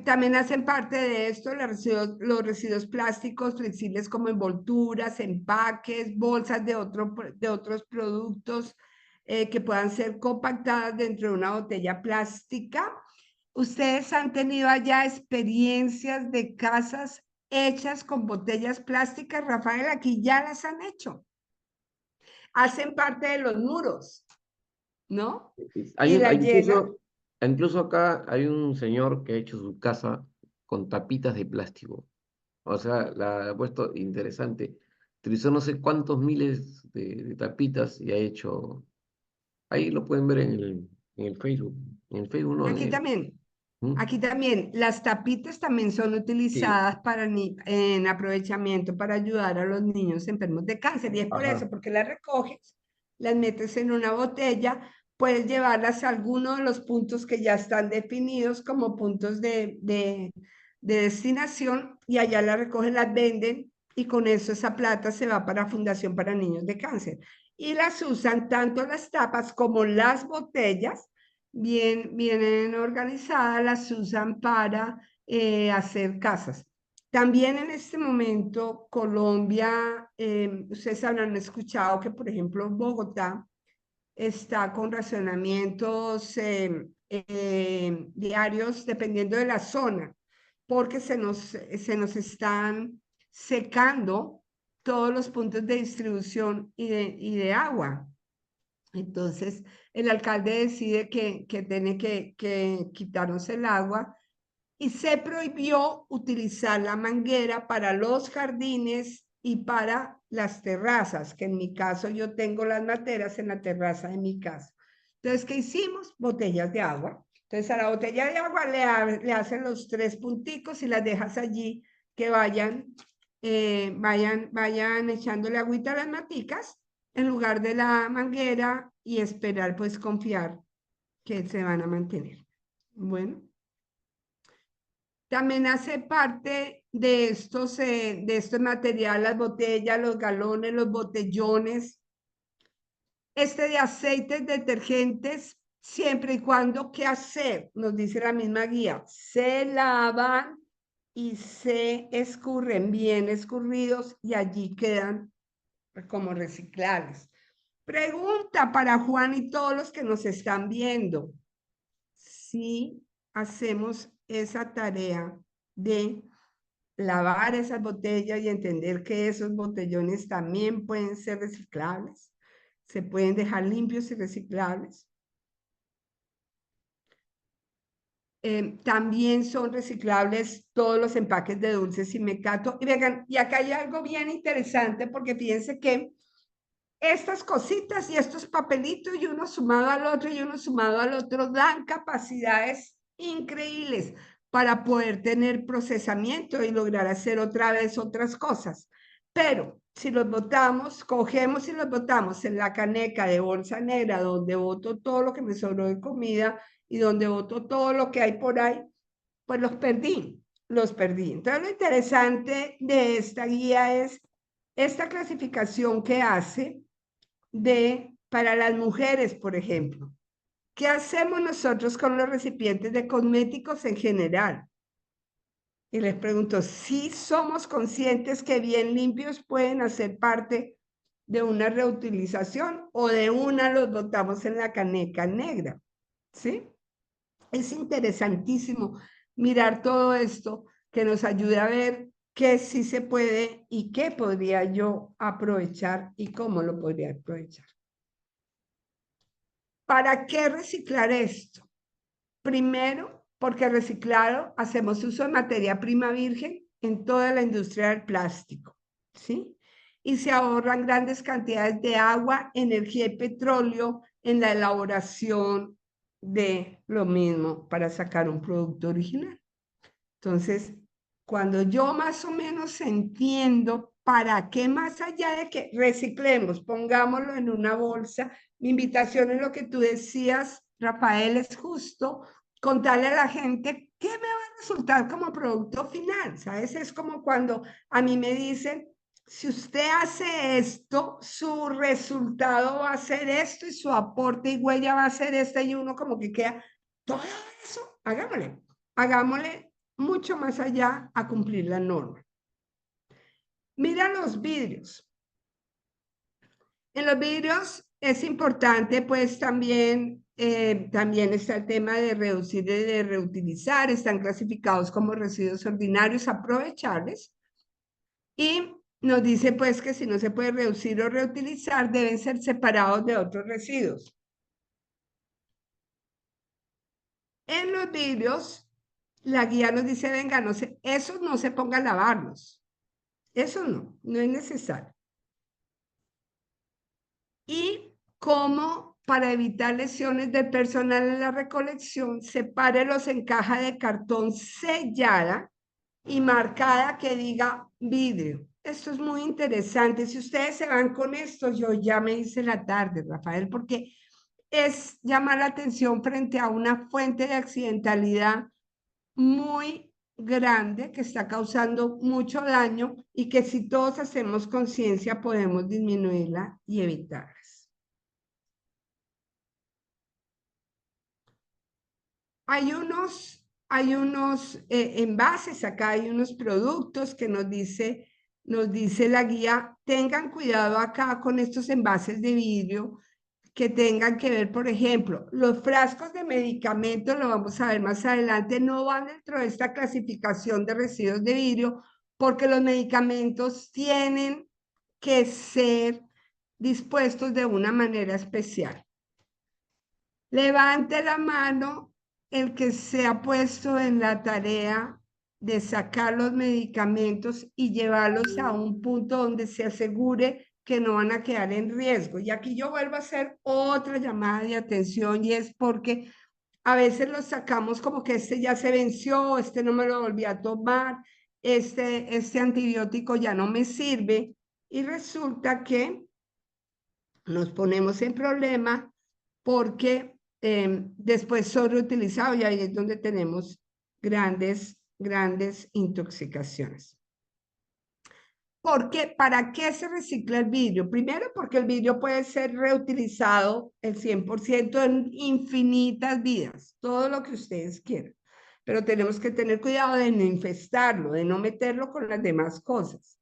También hacen parte de esto los residuos plásticos flexibles como envolturas, empaques, bolsas de otros productos que puedan ser compactadas dentro de una botella plástica. ¿Ustedes han tenido ya experiencias de casas hechas con botellas plásticas, Rafael? Aquí ya las han hecho. Hacen parte de los muros, ¿no? Y la llenan. Incluso acá hay un señor que ha hecho su casa con tapitas de plástico. O sea, la ha puesto interesante. Utilizó no sé cuántos miles de tapitas y ha hecho. Ahí lo pueden ver en el Facebook. En el Facebook no, Aquí también. ¿Mm? Aquí también, las tapitas también son Sí, utilizadas en aprovechamiento para ayudar a los niños enfermos de cáncer. Y es por ajá. eso, porque las recoges, las metes en una botella, puedes llevarlas a alguno de los puntos que ya están definidos como puntos de destinación y allá las recogen, las venden y con eso esa plata se va para Fundación para Niños de Cáncer. Y las usan tanto las tapas como las botellas bien organizadas, las usan para hacer casas. También en este momento, Colombia, ustedes habrán escuchado que, por ejemplo, Bogotá está con racionamientos diarios dependiendo de la zona, porque se nos están secando todos los puntos de distribución y de agua. Entonces, el alcalde decide que tiene que quitarnos el agua y se prohibió utilizar la manguera para los jardines y para las terrazas, que en mi caso yo tengo las materas en la terraza de mi casa. Entonces, ¿qué hicimos? Botellas de agua. Entonces, a la botella de agua le hacen los 3 punticos y las dejas allí que vayan echándole agüita a las maticas en lugar de la manguera y esperar, pues confiar que se van a mantener. Bueno, también hace parte de estos materiales, las botellas, los galones, los botellones, de aceites detergentes, siempre y cuando, ¿qué hacer? Nos dice la misma guía, se lavan y se escurren bien escurridos y allí quedan como reciclables. Pregunta para Juan y todos los que nos están viendo. Si hacemos esa tarea de lavar esas botellas y entender que esos botellones también pueden ser reciclables, se pueden dejar limpios y reciclables. También son reciclables todos los empaques de dulces y mecato. Y vean, y acá hay algo bien interesante porque fíjense que estas cositas y estos papelitos y uno sumado al otro y uno sumado al otro dan capacidades increíbles para poder tener procesamiento y lograr hacer otra vez otras cosas. Pero si los botamos, cogemos y los botamos en la caneca de bolsa negra donde boto todo lo que me sobró de comida y donde boto todo lo que hay por ahí, pues los perdí. Entonces lo interesante de esta guía es esta clasificación que hace para las mujeres, por ejemplo. ¿Qué hacemos nosotros con los recipientes de cosméticos en general? Y les pregunto, si somos conscientes que bien limpios pueden hacer parte de una reutilización o de una los botamos en la caneca negra, ¿sí? Es interesantísimo mirar todo esto que nos ayude a ver qué sí se puede y qué podría yo aprovechar y cómo lo podría aprovechar. ¿Para qué reciclar esto? Primero, porque reciclado hacemos uso de materia prima virgen en toda la industria del plástico, ¿sí? y se ahorran grandes cantidades de agua, energía y petróleo en la elaboración de lo mismo para sacar un producto original. Entonces, cuando yo más o menos entiendo para qué, más allá de que reciclemos, pongámoslo en una bolsa, mi invitación en lo que tú decías, Rafael, es justo contarle a la gente qué me va a resultar como producto final, ¿sabes? Es como cuando a mí me dicen, si usted hace esto, su resultado va a ser esto y su aporte y huella va a ser este, y uno como que queda, todo eso, hagámosle mucho más allá a cumplir la norma. Mira los vidrios. En los vidrios es importante, pues también está el tema de reducir y de reutilizar. Están clasificados como residuos ordinarios aprovechables. Y nos dice, pues, que si no se puede reducir o reutilizar, deben ser separados de otros residuos. En los vidrios, la guía nos dice, venga, no se, esos no se ponga a lavarlos. Eso no es necesario. Y cómo, para evitar lesiones del personal en la recolección, sepárelos en caja de cartón sellada y marcada que diga vidrio. Esto es muy interesante. Si ustedes se van con esto, yo ya me hice la tarde, Rafael, porque es llamar la atención frente a una fuente de accidentalidad muy grande que está causando mucho daño y que si todos hacemos conciencia podemos disminuirla y evitarlas. Hay unos envases, acá hay unos productos que nos dice la guía, tengan cuidado acá con estos envases de vidrio que tengan que ver, por ejemplo, los frascos de medicamentos, lo vamos a ver más adelante, no van dentro de esta clasificación de residuos de vidrio porque los medicamentos tienen que ser dispuestos de una manera especial. Levante la mano el que se ha puesto en la tarea de sacar los medicamentos y llevarlos a un punto donde se asegure que no van a quedar en riesgo. Y aquí yo vuelvo a hacer otra llamada de atención y es porque a veces los sacamos como que este ya se venció, este no me lo volví a tomar, este antibiótico ya no me sirve y resulta que nos ponemos en problema porque después son reutilizados y ahí es donde tenemos grandes intoxicaciones. ¿Por qué? ¿Para qué se recicla el vidrio? Primero, porque el vidrio puede ser reutilizado el 100% en infinitas vidas, todo lo que ustedes quieran. Pero tenemos que tener cuidado de no infestarlo, de no meterlo con las demás cosas.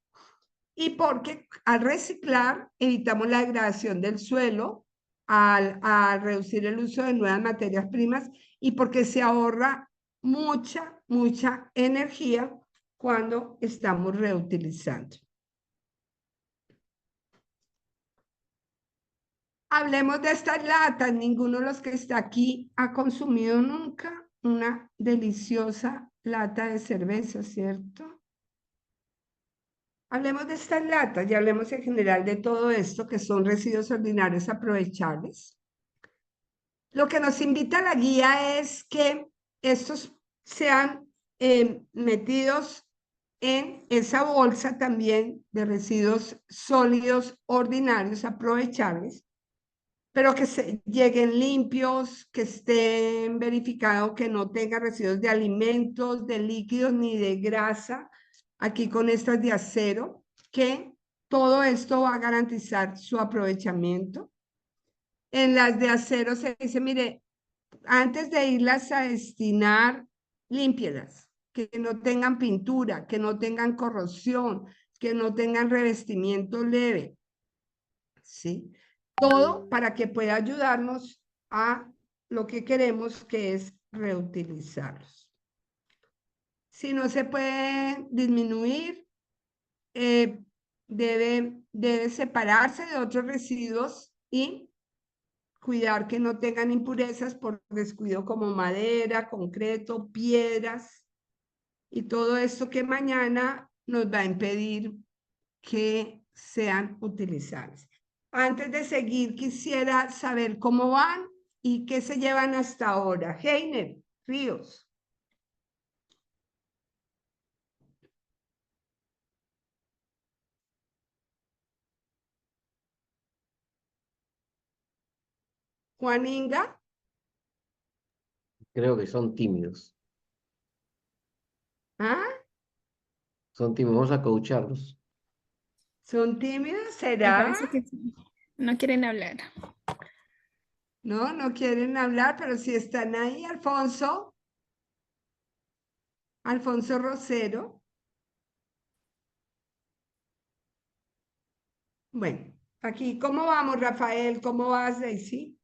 Y porque al reciclar evitamos la degradación del suelo, al reducir el uso de nuevas materias primas y porque se ahorra mucha energía cuando estamos reutilizando. Hablemos de estas latas. Ninguno de los que está aquí ha consumido nunca una deliciosa lata de cerveza, ¿cierto? Hablemos de estas latas y hablemos en general de todo esto que son residuos ordinarios aprovechables. Lo que nos invita la guía es que estos sean metidos en esa bolsa también de residuos sólidos ordinarios aprovechables, pero que lleguen limpios, que estén verificados, que no tengan residuos de alimentos, de líquidos ni de grasa. Aquí con estas de acero, que todo esto va a garantizar su aprovechamiento. En las de acero se dice, mire, antes de irlas a destinar, límpielas, que no tengan pintura, que no tengan corrosión, que no tengan revestimiento leve, ¿sí? Todo para que pueda ayudarnos a lo que queremos, que es reutilizarlos. Si no se puede disminuir, debe separarse de otros residuos y cuidar que no tengan impurezas por descuido como madera, concreto, piedras y todo esto que mañana nos va a impedir que sean utilizables. Antes de seguir, quisiera saber cómo van y qué se llevan hasta ahora. Heiner Ríos. Juan Inga. Creo que son tímidos. ¿Ah? Son tímidos. Vamos a coacharlos. ¿Son tímidos? Me ¿Será? parece que sí. No quieren hablar. No, no quieren hablar, pero si están ahí, Alfonso. Alfonso Rosero. Bueno, aquí, ¿cómo vamos, Rafael? ¿Cómo vas, Daisy?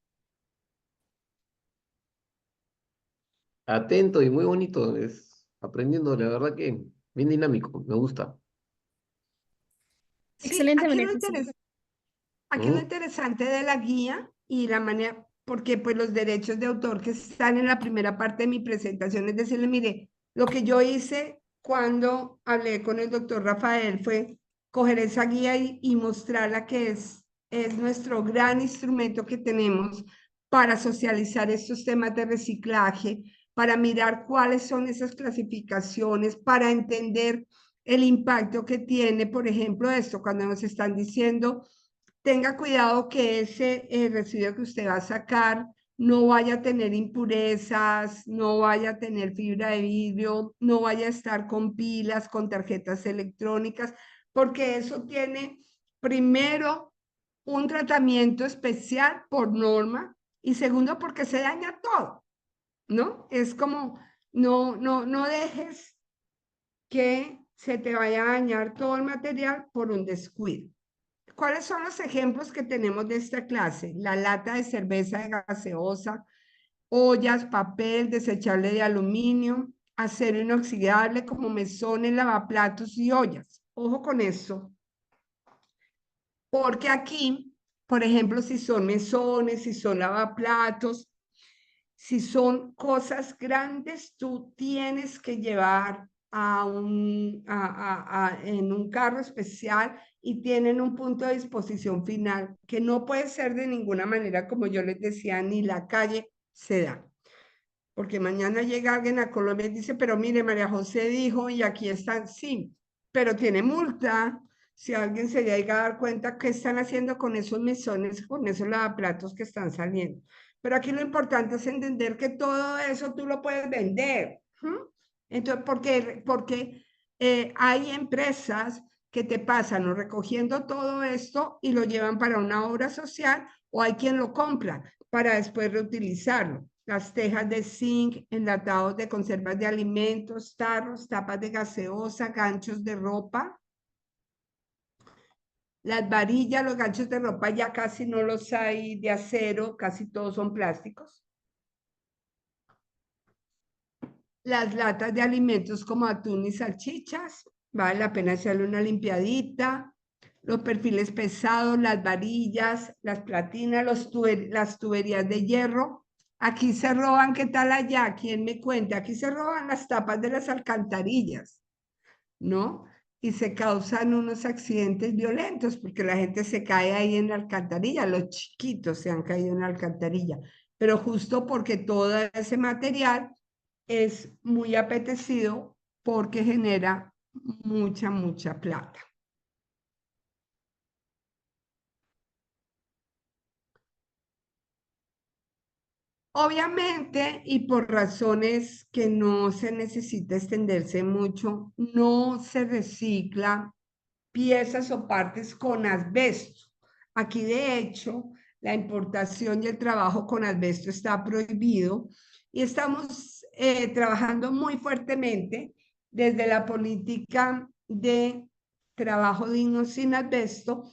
Atento y muy bonito. Es aprendiendo, la verdad que bien dinámico. Me gusta. Sí, Excelente, María José. aquí lo Mm. interesante de la guía y la manera, porque pues los derechos de autor que están en la primera parte de mi presentación, es decirle, mire, lo que yo hice cuando hablé con el doctor Rafael fue coger esa guía y mostrarla que es nuestro gran instrumento que tenemos para socializar estos temas de reciclaje, para mirar cuáles son esas clasificaciones, para entender el impacto que tiene, por ejemplo, esto, cuando nos están diciendo tenga cuidado que ese residuo que usted va a sacar no vaya a tener impurezas, no vaya a tener fibra de vidrio, no vaya a estar con pilas, con tarjetas electrónicas, porque eso tiene primero un tratamiento especial por norma y segundo porque se daña todo, ¿no? Es como no dejes que se te vaya a dañar todo el material por un descuido. ¿Cuáles son los ejemplos que tenemos de esta clase? La lata de cerveza de gaseosa, ollas, papel desechable de aluminio, acero inoxidable como mesones, lavaplatos y ollas. Ojo con eso, porque aquí, por ejemplo, si son mesones, si son lavaplatos, si son cosas grandes, tú tienes que llevar en un carro especial y tienen un punto de disposición final que no puede ser de ninguna manera, como yo les decía, ni la calle se da. Porque mañana llega alguien a Colombia y dice, pero mire, María José dijo y aquí están, sí, pero tiene multa. Si alguien se llega a dar cuenta qué están haciendo con esos mesones, con esos lavaplatos que están saliendo. Pero aquí lo importante es entender que todo eso tú lo puedes vender. Entonces, porque hay empresas que te pasan o recogiendo todo esto y lo llevan para una obra social o hay quien lo compra para después reutilizarlo. Las tejas de zinc, enlatados de conservas de alimentos, tarros, tapas de gaseosa, ganchos de ropa. Las varillas, los ganchos de ropa ya casi no los hay de acero, casi todos son plásticos. Las latas de alimentos como atún y salchichas, vale la pena hacerle una limpiadita. Los perfiles pesados, las varillas, las platinas, las tuberías de hierro. Aquí se roban, ¿qué tal allá? ¿Quién me cuenta? Aquí se roban las tapas de las alcantarillas, ¿no? Y se causan unos accidentes violentos porque la gente se cae ahí en la alcantarilla, los chiquitos se han caído en la alcantarilla, pero justo porque todo ese material es muy apetecido porque genera mucha plata. Obviamente, y por razones que no se necesita extenderse mucho, no se recicla piezas o partes con asbesto. Aquí, de hecho, la importación y el trabajo con asbesto está prohibido y estamos trabajando muy fuertemente desde la política de trabajo digno sin asbesto,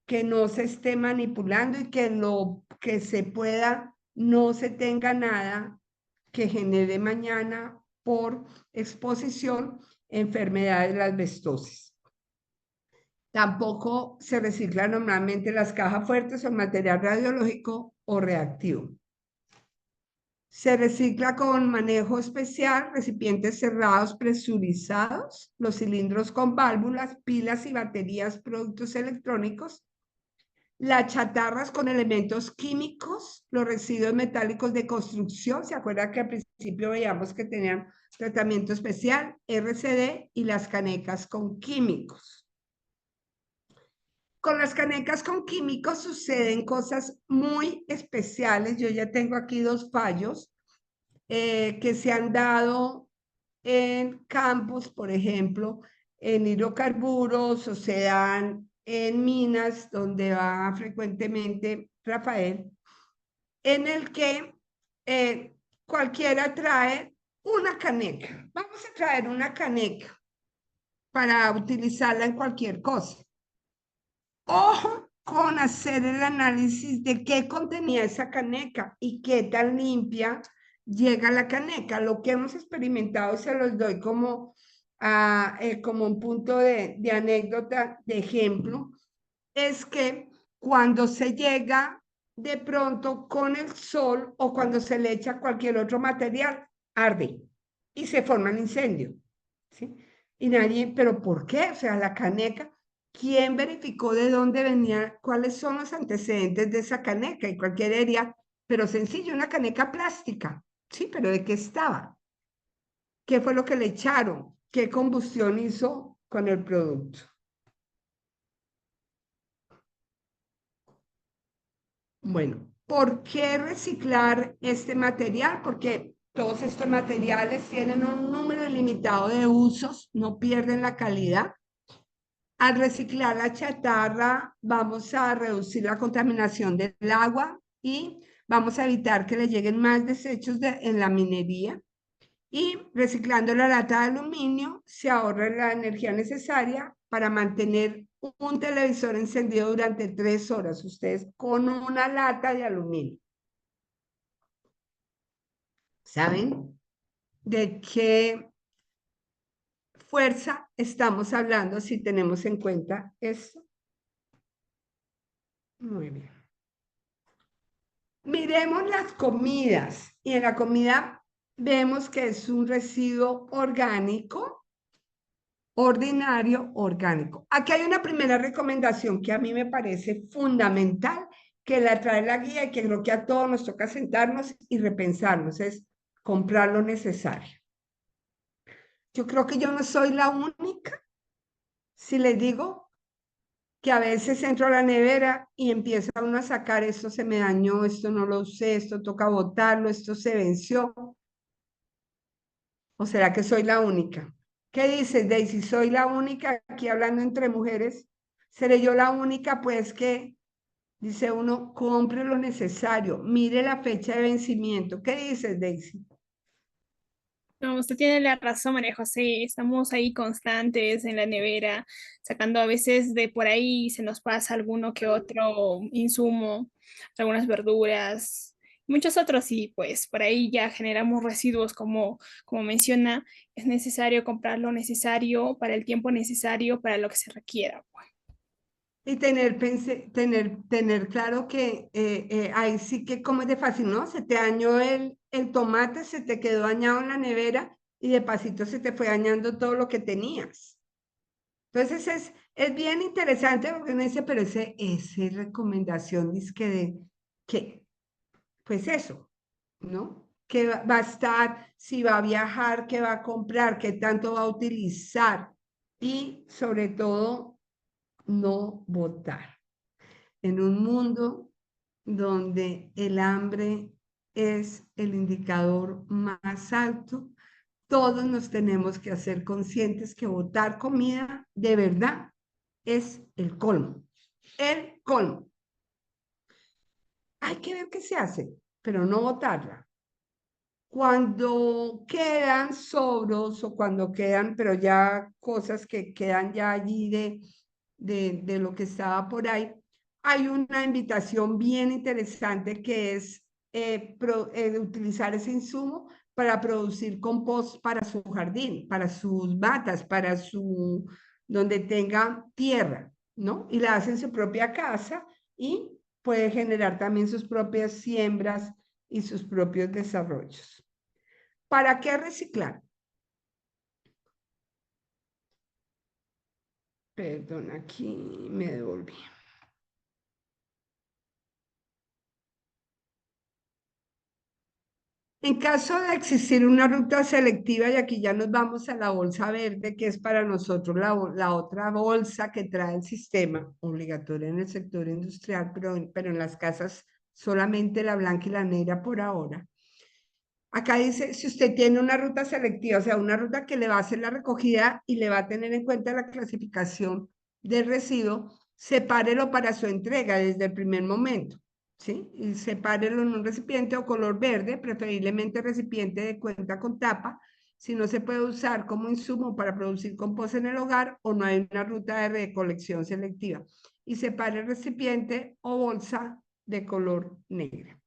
que no se esté manipulando y que lo que se pueda no se tenga nada que genere mañana por exposición enfermedades de la asbestosis. Tampoco se reciclan normalmente las cajas fuertes o el material radiológico o reactivo. Se recicla con manejo especial, recipientes cerrados presurizados, los cilindros con válvulas, pilas y baterías, productos electrónicos, las chatarras con elementos químicos, los residuos metálicos de construcción. ¿Se acuerda que al principio veíamos que tenían tratamiento especial? RCD y las canecas con químicos. Con las canecas con químicos suceden cosas muy especiales. Yo ya tengo aquí 2 fallos que se han dado en campos, por ejemplo, en hidrocarburos o se dan en minas donde va frecuentemente Rafael, en el que cualquiera trae una caneca. Vamos a traer una caneca para utilizarla en cualquier cosa. Ojo con hacer el análisis de qué contenía esa caneca y qué tan limpia llega la caneca. Lo que hemos experimentado se los doy como, como un punto de anécdota, de ejemplo, es que cuando se llega de pronto con el sol o cuando se le echa cualquier otro material, arde y se forma el incendio, ¿sí? Y nadie, ¿pero por qué? O sea, la caneca, ¿quién verificó de dónde venía, cuáles son los antecedentes de esa caneca? Y cualquiera diría, pero sencillo, una caneca plástica, ¿sí? Pero ¿de qué estaba? ¿Qué fue lo que le echaron? ¿Qué combustión hizo con el producto? Bueno, ¿por qué reciclar este material? Porque todos estos materiales tienen un número limitado de usos, no pierden la calidad. Al reciclar la chatarra, vamos a reducir la contaminación del agua y vamos a evitar que le lleguen más desechos en la minería. Y reciclando la lata de aluminio, se ahorra la energía necesaria para mantener un televisor encendido durante 3 horas, ustedes con una lata de aluminio. ¿Saben de qué fuerza estamos hablando si tenemos en cuenta esto? Muy bien. Miremos las comidas y en la comida vemos que es un residuo orgánico, ordinario, orgánico. Aquí hay una primera recomendación que a mí me parece fundamental, que la trae la guía y que creo que a todos nos toca sentarnos y repensarnos, es comprar lo necesario. Yo creo que yo no soy la única si les digo que a veces entro a la nevera y empieza uno a sacar, esto se me dañó, esto no lo usé, esto toca botarlo, esto se venció. ¿O será que soy la única? ¿Qué dices, Daisy? ¿Soy la única aquí hablando entre mujeres? ¿Seré yo la única? Pues que, dice uno, compre lo necesario, mire la fecha de vencimiento. ¿Qué dices, Daisy? No, usted tiene la razón, María José. Estamos ahí constantes en la nevera, sacando a veces de por ahí, se nos pasa alguno que otro insumo, algunas verduras, muchos otros, y pues por ahí ya generamos residuos, como menciona, es necesario comprar lo necesario para el tiempo necesario para lo que se requiera. Y tener claro que ahí sí que como es de fácil, ¿no? Se te dañó el tomate, se te quedó dañado en la nevera y de pasito se te fue dañando todo lo que tenías. Entonces es bien interesante porque uno dice, pero ese recomendación dice que, pues eso, ¿no? Que va a estar, si va a viajar, qué va a comprar, qué tanto va a utilizar y sobre todo no botar. En un mundo donde el hambre es el indicador más alto, todos nos tenemos que hacer conscientes que botar comida de verdad es el colmo. El colmo. Hay que ver qué se hace, pero no botarla. Cuando quedan sobros o cuando quedan, pero ya cosas que quedan ya allí de lo que estaba por ahí, hay una invitación bien interesante que es utilizar ese insumo para producir compost para su jardín, para sus matas, para donde tenga tierra, ¿no? Y la hace en su propia casa y puede generar también sus propias siembras y sus propios desarrollos. ¿Para qué reciclar? Perdón, aquí me devolví. En caso de existir una ruta selectiva, y aquí ya nos vamos a la bolsa verde, que es para nosotros la otra bolsa que trae el sistema, obligatoria en el sector industrial, pero en las casas solamente la blanca y la negra por ahora. Acá dice, si usted tiene una ruta selectiva, o sea, una ruta que le va a hacer la recogida y le va a tener en cuenta la clasificación del residuo, sepárelo para su entrega desde el primer momento, ¿sí? Y sepárelo en un recipiente o color verde, preferiblemente recipiente de cuenta con tapa, si no se puede usar como insumo para producir compost en el hogar o no hay una ruta de recolección selectiva. Y separe el recipiente o bolsa de color negra.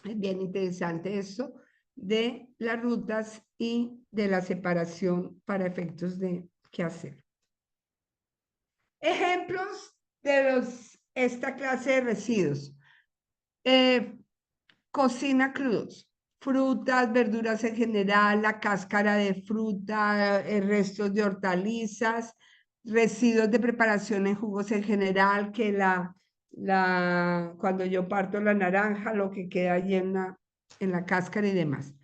Es bien interesante esto de las rutas y de la separación para efectos de qué hacer. Ejemplos de esta clase de residuos. Cocina crudos, frutas, verduras en general, la cáscara de fruta, restos de hortalizas, residuos de preparación en jugos en general, que cuando yo parto la naranja, lo que queda ahí en la cáscara y demás.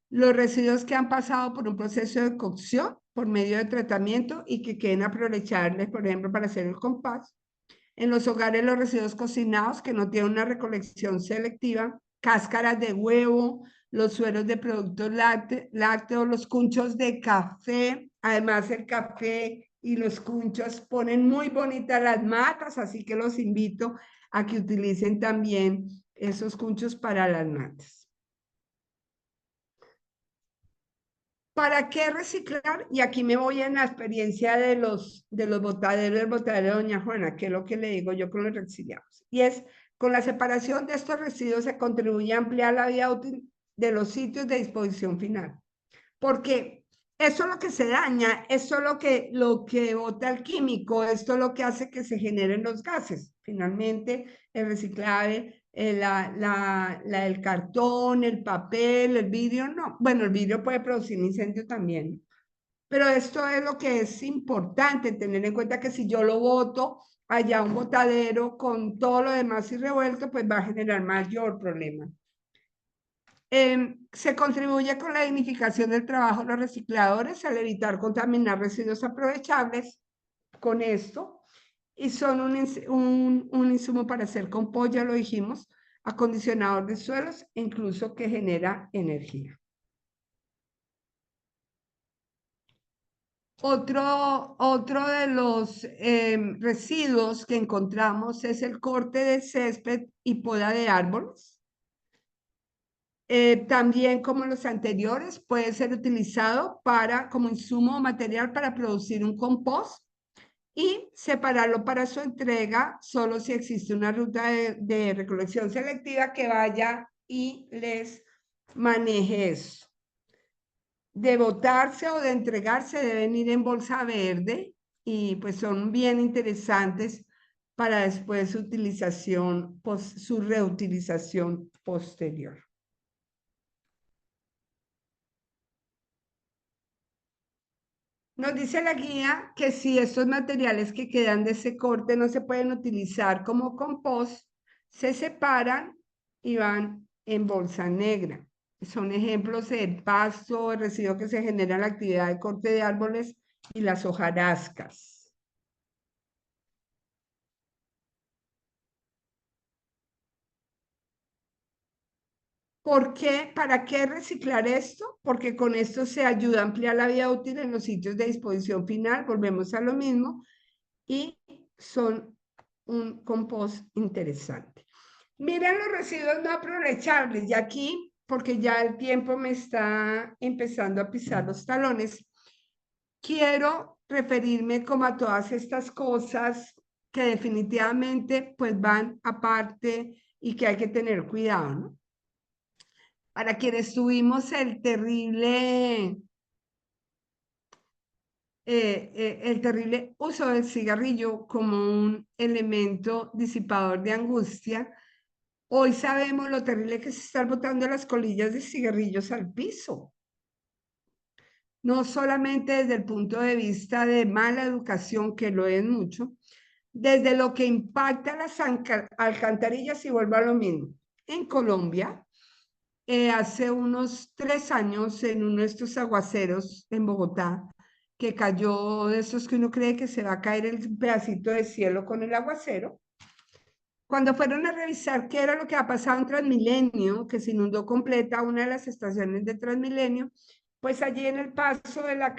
Los residuos que han pasado por un proceso de cocción por medio de tratamiento y que queden aprovechables, por ejemplo, para hacer el compás. En los hogares, los residuos cocinados que no tienen una recolección selectiva, cáscaras de huevo, los sueros de productos lácteos, los cunchos de café. Además, el café y los cunchos ponen muy bonitas las matas, así que los invito a que utilicen también esos cunchos para las matas. ¿Para qué reciclar? Y aquí me voy en la experiencia de los botaderos, del botadero de doña Juana, que es lo que le digo yo con los reciclados. Y es, con la separación de estos residuos se contribuye a ampliar la vida útil de los sitios de disposición final. Porque eso es lo que se daña, eso es lo que bota el químico, esto es lo que hace que se generen los gases. Finalmente, el reciclaje, el cartón, el papel, el vidrio, no. Bueno, el vidrio puede producir incendio también. Pero esto es lo que es importante, tener en cuenta que si yo lo boto allá a un botadero con todo lo demás y revuelto, pues va a generar mayor problema. Se contribuye con la dignificación del trabajo de los recicladores al evitar contaminar residuos aprovechables con esto y son un insumo para hacer compost, ya lo dijimos, acondicionador de suelos e incluso que genera energía. Otro de los residuos que encontramos es el corte de césped y poda de árboles. También, como los anteriores, puede ser utilizado como insumo o material para producir un compost y separarlo para su entrega solo si existe una ruta de recolección selectiva que vaya y les maneje eso. De botarse o de entregarse deben ir en bolsa verde y pues son bien interesantes para después su reutilización posterior. Nos dice la guía que si estos materiales que quedan de ese corte no se pueden utilizar como compost, se separan y van en bolsa negra. Son ejemplos del pasto, el residuo que se genera en la actividad de corte de árboles y las hojarascas. ¿Por qué? ¿Para qué reciclar esto? Porque con esto se ayuda a ampliar la vida útil en los sitios de disposición final, volvemos a lo mismo, y son un compost interesante. Miren los residuos no aprovechables, y aquí, porque ya el tiempo me está empezando a pisar los talones, quiero referirme como a todas estas cosas que definitivamente pues van aparte y que hay que tener cuidado, ¿no? Para quienes tuvimos el terrible uso del cigarrillo como un elemento disipador de angustia, Hoy sabemos lo terrible que es estar botando las colillas de cigarrillos al piso. No solamente desde el punto de vista de mala educación, que lo es mucho, desde lo que impacta las alcantarillas, y vuelvo a lo mismo. En Colombia, hace unos 3 años, en uno de estos aguaceros en Bogotá, que cayó de esos que uno cree que se va a caer el pedacito de cielo con el aguacero, cuando fueron a revisar qué era lo que ha pasado en Transmilenio, que se inundó completa una de las estaciones de Transmilenio, pues allí en el paso de la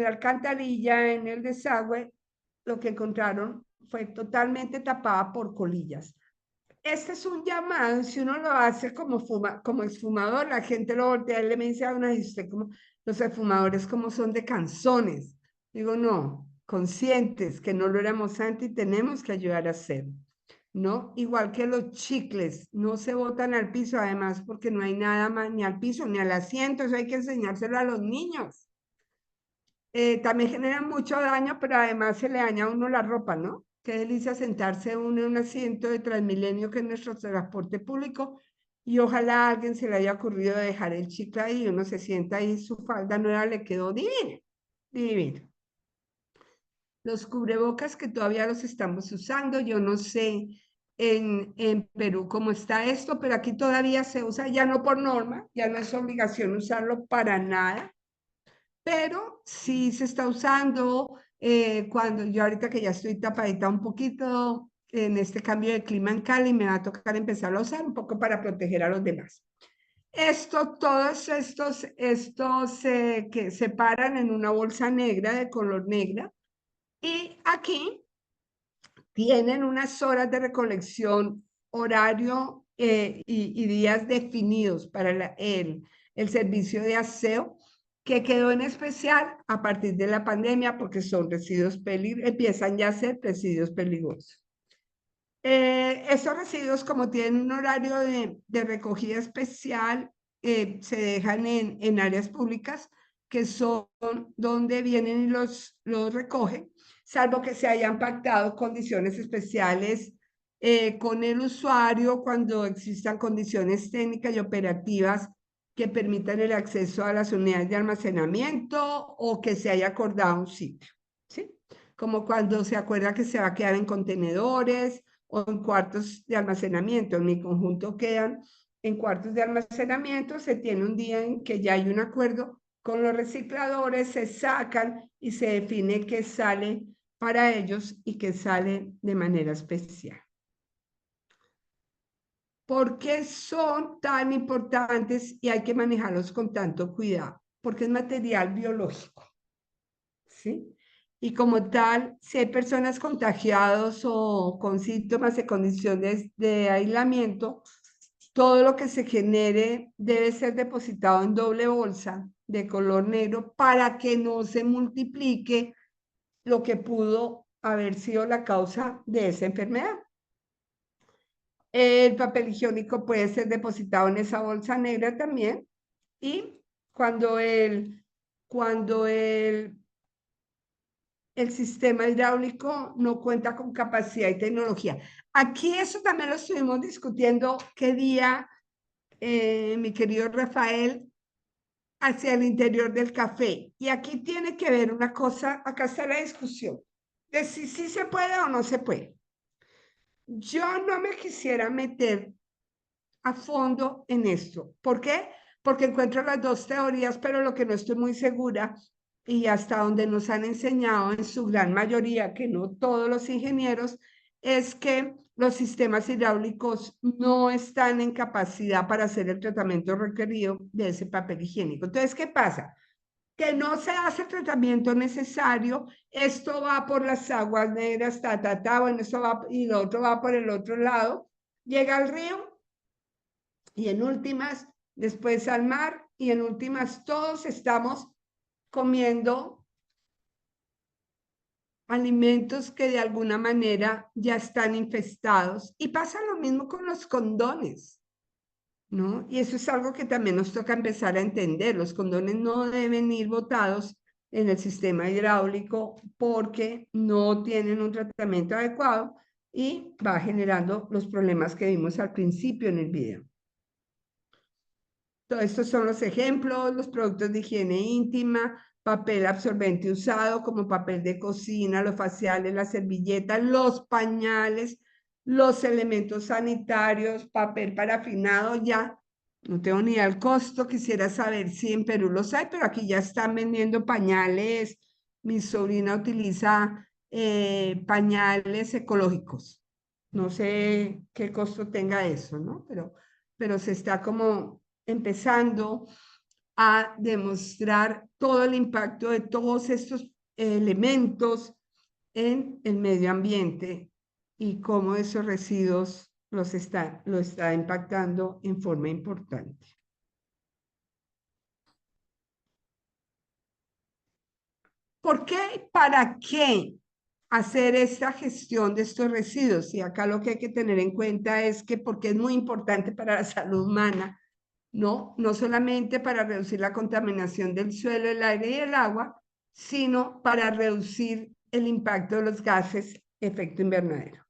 alcantarilla, en el desagüe, lo que encontraron fue totalmente tapada por colillas. Este es un llamado, si uno lo hace como exfumador, la gente lo voltea y le dice a uno, y usted como, los exfumadores como son de canzones. Digo, no, conscientes que no lo éramos antes y tenemos que ayudar a hacerlo, ¿no? Igual que los chicles, no se botan al piso, además, porque no hay nada más, ni al piso, ni al asiento, eso hay que enseñárselo a los niños. También generan mucho daño, pero además se le daña a uno la ropa, ¿no? Qué delicia sentarse uno en un asiento de Transmilenio, que es nuestro transporte público, y ojalá a alguien se le haya ocurrido dejar el chicle ahí, y uno se sienta ahí, su falda nueva le quedó divina, divina. Los cubrebocas que todavía los estamos usando, yo no sé en Perú cómo está esto, pero aquí todavía se usa, ya no por norma, ya no es obligación usarlo para nada, pero sí se está usando cuando yo ahorita que ya estoy tapadita un poquito en este cambio de clima en Cali, me va a tocar empezar a usar un poco para proteger a los demás. Todos estos que se paran en una bolsa negra de color negra, y aquí tienen unas horas de recolección, horario y días definidos para el servicio de aseo, que quedó en especial a partir de la pandemia porque son residuos peligrosos, empiezan ya a ser residuos peligrosos. Estos residuos, como tienen un horario de recogida especial, se dejan en áreas públicas, que son donde vienen y los recogen, salvo que se hayan pactado condiciones especiales con el usuario, cuando existan condiciones técnicas y operativas que permitan el acceso a las unidades de almacenamiento, o que se haya acordado un sitio, ¿sí? Como cuando se acuerda que se va a quedar en contenedores o en cuartos de almacenamiento. En mi conjunto quedan en cuartos de almacenamiento, se tiene un día en que ya hay un acuerdo con los recicladores, se sacan y se define qué sale para ellos y qué sale de manera especial. ¿Por qué son tan importantes y hay que manejarlos con tanto cuidado? Porque es material biológico, ¿sí? Y como tal, si hay personas contagiadas o con síntomas de condiciones de aislamiento, todo lo que se genere debe ser depositado en doble bolsa de color negro para que no se multiplique lo que pudo haber sido la causa de esa enfermedad. El papel higiénico puede ser depositado en esa bolsa negra también, y cuando el sistema hidráulico no cuenta con capacidad y tecnología. Aquí eso también lo estuvimos discutiendo qué día, mi querido Rafael, hacia el interior del café. Y aquí tiene que ver una cosa, acá está la discusión, de si sí se puede o no se puede. Yo no me quisiera meter a fondo en esto. ¿Por qué? Porque encuentro las dos teorías, pero lo que no estoy muy segura, y hasta donde nos han enseñado en su gran mayoría, que no todos los ingenieros, es que los sistemas hidráulicos no están en capacidad para hacer el tratamiento requerido de ese papel higiénico. Entonces, ¿qué pasa? Que no se hace el tratamiento necesario, esto va por las aguas negras, bueno, esto va, y lo otro va por el otro lado, llega al río, y en últimas, después al mar, y en últimas todos estamos comiendo alimentos que de alguna manera ya están infestados. Y pasa lo mismo con los condones, ¿no? Y eso es algo que también nos toca empezar a entender. Los condones no deben ir botados en el sistema hidráulico porque no tienen un tratamiento adecuado. y va generando los problemas que vimos al principio en el video. Todos estos son los ejemplos: los productos de higiene íntima, papel absorbente usado como papel de cocina, los faciales, las servilletas, los pañales, los elementos sanitarios, papel parafinado. Ya no tengo ni idea del costo, quisiera saber si en Perú los hay, pero aquí ya están vendiendo pañales. Mi sobrina utiliza pañales ecológicos. No sé qué costo tenga eso, ¿no? Pero se está como empezando a demostrar todo el impacto de todos estos elementos en el medio ambiente y cómo esos residuos lo está impactando en forma importante. ¿Por qué? ¿Para qué hacer esta gestión de estos residuos? Y acá lo que hay que tener en cuenta es que porque es muy importante para la salud humana, no solamente para reducir la contaminación del suelo, el aire y el agua, sino para reducir el impacto de los gases efecto invernadero.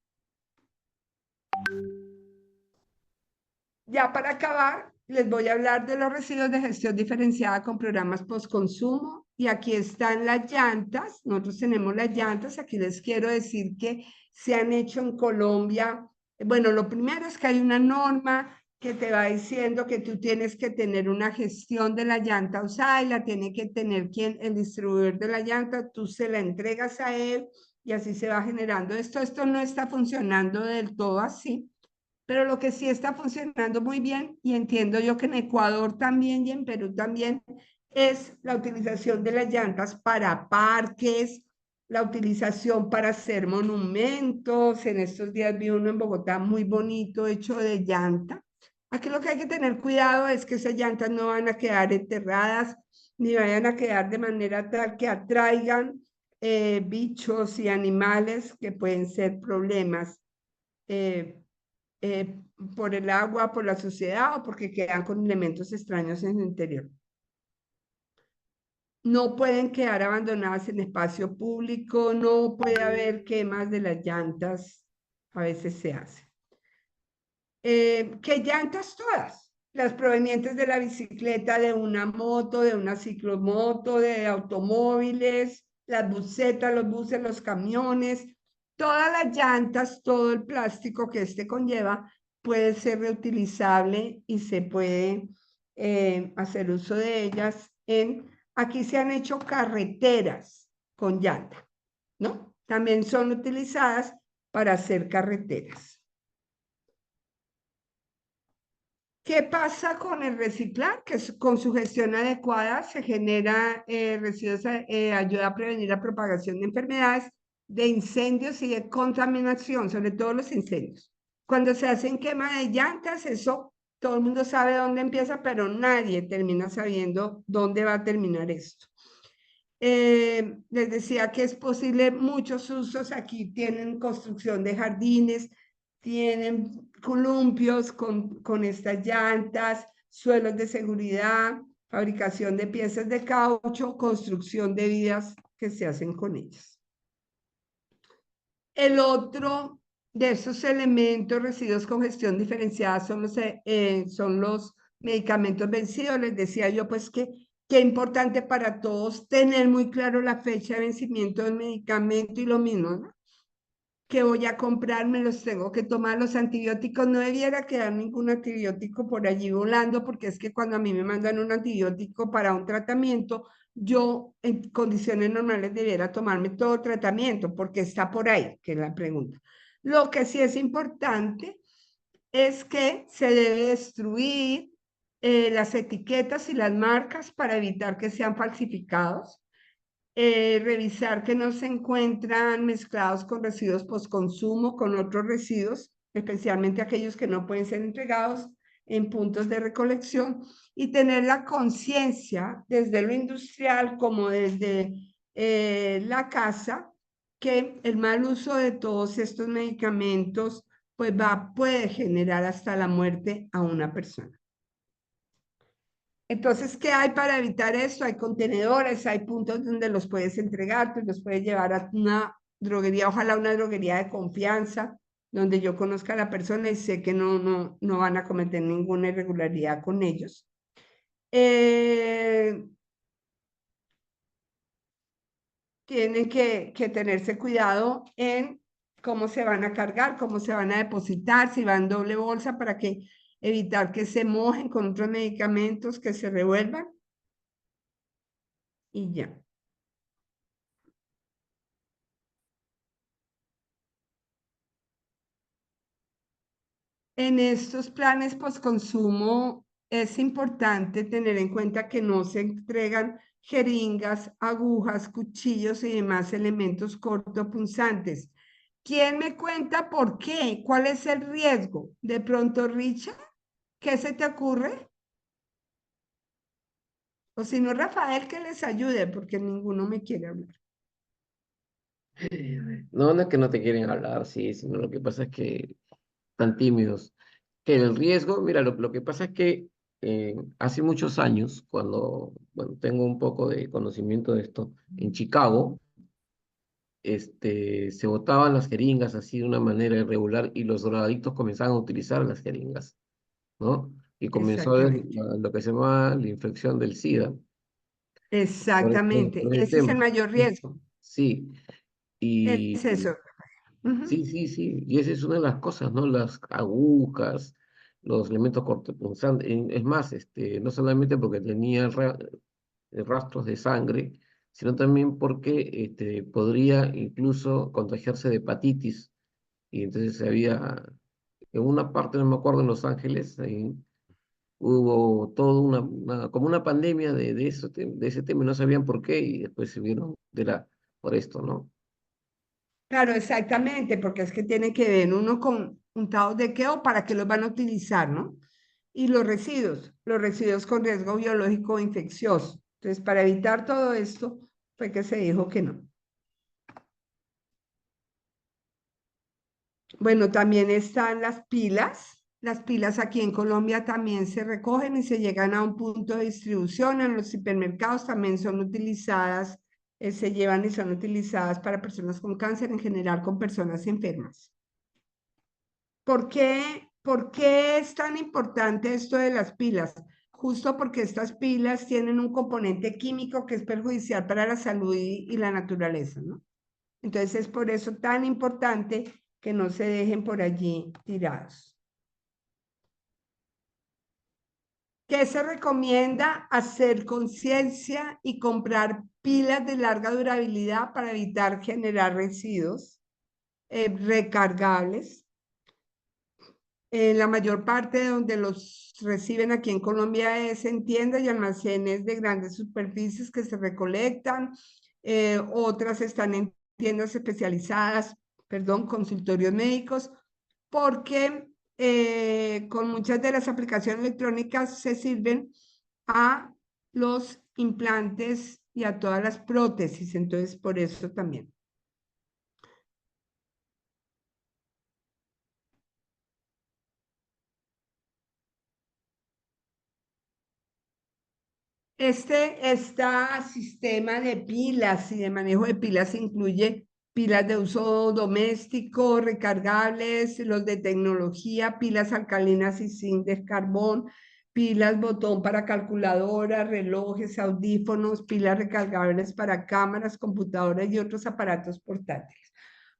Ya para acabar, les voy a hablar de los residuos de gestión diferenciada con programas postconsumo. Y aquí están las llantas. Nosotros tenemos las llantas. Aquí les quiero decir que se han hecho en Colombia. Bueno, lo primero es que hay una norma que te va diciendo que tú tienes que tener una gestión de la llanta usada y la tiene que tener el distribuidor de la llanta. Tú se la entregas a él y así se va generando esto. Esto no está funcionando del todo así. Pero lo que sí está funcionando muy bien, y entiendo yo que en Ecuador también y en Perú también, es la utilización de las llantas para parques, la utilización para hacer monumentos. En estos días vi uno en Bogotá muy bonito, hecho de llanta. Aquí lo que hay que tener cuidado es que esas llantas no van a quedar enterradas, ni vayan a quedar de manera tal que atraigan bichos y animales que pueden ser problemas. Eh, eh, por el agua, por la suciedad o porque quedan con elementos extraños en el interior. No pueden quedar abandonadas en espacio público, no puede haber quemas de las llantas, a veces se hace. ¿Qué llantas todas? Las provenientes de la bicicleta, de una moto, de una ciclomoto, de automóviles, las busetas, los buses, los camiones, todas las llantas, todo el plástico que este conlleva puede ser reutilizable y se puede hacer uso de ellas. Aquí se han hecho carreteras con llanta, ¿no? También son utilizadas para hacer carreteras. ¿Qué pasa con el reciclar? Que con su gestión adecuada se genera residuos, ayuda a prevenir la propagación de enfermedades, de incendios y de contaminación, sobre todo los incendios. Cuando se hacen quema de llantas, eso todo el mundo sabe dónde empieza, pero nadie termina sabiendo dónde va a terminar esto. Les decía que es posible muchos usos. Aquí tienen construcción de jardines, tienen columpios con estas llantas, suelos de seguridad, fabricación de piezas de caucho, construcción de vías que se hacen con ellas. El otro de esos elementos, residuos con gestión diferenciada, son los medicamentos vencidos. Les decía yo pues que es importante para todos tener muy claro la fecha de vencimiento del medicamento y lo mismo, ¿no? Que voy a comprar, me los tengo que tomar. Los antibióticos, no debiera quedar ningún antibiótico por allí volando, porque es que cuando a mí me mandan un antibiótico para un tratamiento, yo en condiciones normales debiera tomarme todo el tratamiento, porque está por ahí, que es la pregunta. Lo que sí es importante es que se debe destruir las etiquetas y las marcas para evitar que sean falsificados. Revisar que no se encuentran mezclados con residuos postconsumo, con otros residuos, especialmente aquellos que no pueden ser entregados en puntos de recolección, y tener la conciencia desde lo industrial como desde la casa, que el mal uso de todos estos medicamentos pues puede generar hasta la muerte a una persona. Entonces, ¿qué hay para evitar esto? Hay contenedores, hay puntos donde los puedes entregar, pues los puedes llevar a una droguería, ojalá una droguería de confianza, donde yo conozca a la persona y sé que no van a cometer ninguna irregularidad con ellos. Tienen que tenerse cuidado en cómo se van a cargar, cómo se van a depositar, si van doble bolsa para que evitar que se mojen con otros medicamentos, que se revuelvan. Y ya. En estos planes postconsumo es importante tener en cuenta que no se entregan jeringas, agujas, cuchillos y demás elementos cortopunzantes. ¿Quién me cuenta por qué? ¿Cuál es el riesgo? De pronto, Richard, ¿qué se te ocurre? O si no, Rafael, que les ayude, porque ninguno me quiere hablar. No, no es que no te quieren hablar, sí, sino lo que pasa es que están tímidos. Que el riesgo, mira, lo que pasa es que hace muchos años, cuando, bueno, tengo un poco de conocimiento de esto, en Chicago, se botaban las jeringas así de una manera irregular y los drogadictos comenzaban a utilizar las jeringas, ¿no? Y comenzó Exactamente. lo que se llama la infección del SIDA, Exactamente. por ese Ese es el tema. mayor riesgo. Sí, Es y eso. Ujú. sí, sí, sí, y esa es una de las cosas, ¿no? Las agujas, los elementos cortopunzantes, es más, no solamente porque tenía rastros de sangre, sino también porque podría incluso contagiarse de hepatitis. Y entonces había, en una parte, no me acuerdo, en Los Ángeles, ahí hubo toda como una pandemia de, eso, de ese tema, y no sabían por qué, y después se vieron por esto, ¿no? Claro, exactamente, porque es que tiene que ver uno con untados de qué o para qué los van a utilizar, ¿no? Y los residuos con riesgo biológico o infeccioso. Entonces, para evitar todo esto, fue que se dijo que no. Bueno, también están las pilas. Las pilas aquí en Colombia también se recogen y se llegan a un punto de distribución. En los supermercados también son utilizadas, se llevan y son utilizadas para personas con cáncer, en general con personas enfermas. ¿Por qué es tan importante esto de las pilas? Justo porque estas pilas tienen un componente químico que es perjudicial para la salud y la naturaleza, ¿no? Entonces es por eso tan importante que no se dejen por allí tirados. ¿Qué se recomienda? Hacer conciencia y comprar pilas de larga durabilidad para evitar generar residuos recargables. La mayor parte de donde los reciben aquí en Colombia es en tiendas y almacenes de grandes superficies que se recolectan. Otras están en tiendas especializadas, perdón, consultorios médicos, porque con muchas de las aplicaciones electrónicas se sirven a los implantes y a todas las prótesis, entonces por eso también. Este sistema de pilas y de manejo de pilas incluye pilas de uso doméstico, recargables, los de tecnología, pilas alcalinas y sin de carbón, pilas botón para calculadoras, relojes, audífonos, pilas recargables para cámaras, computadoras y otros aparatos portátiles.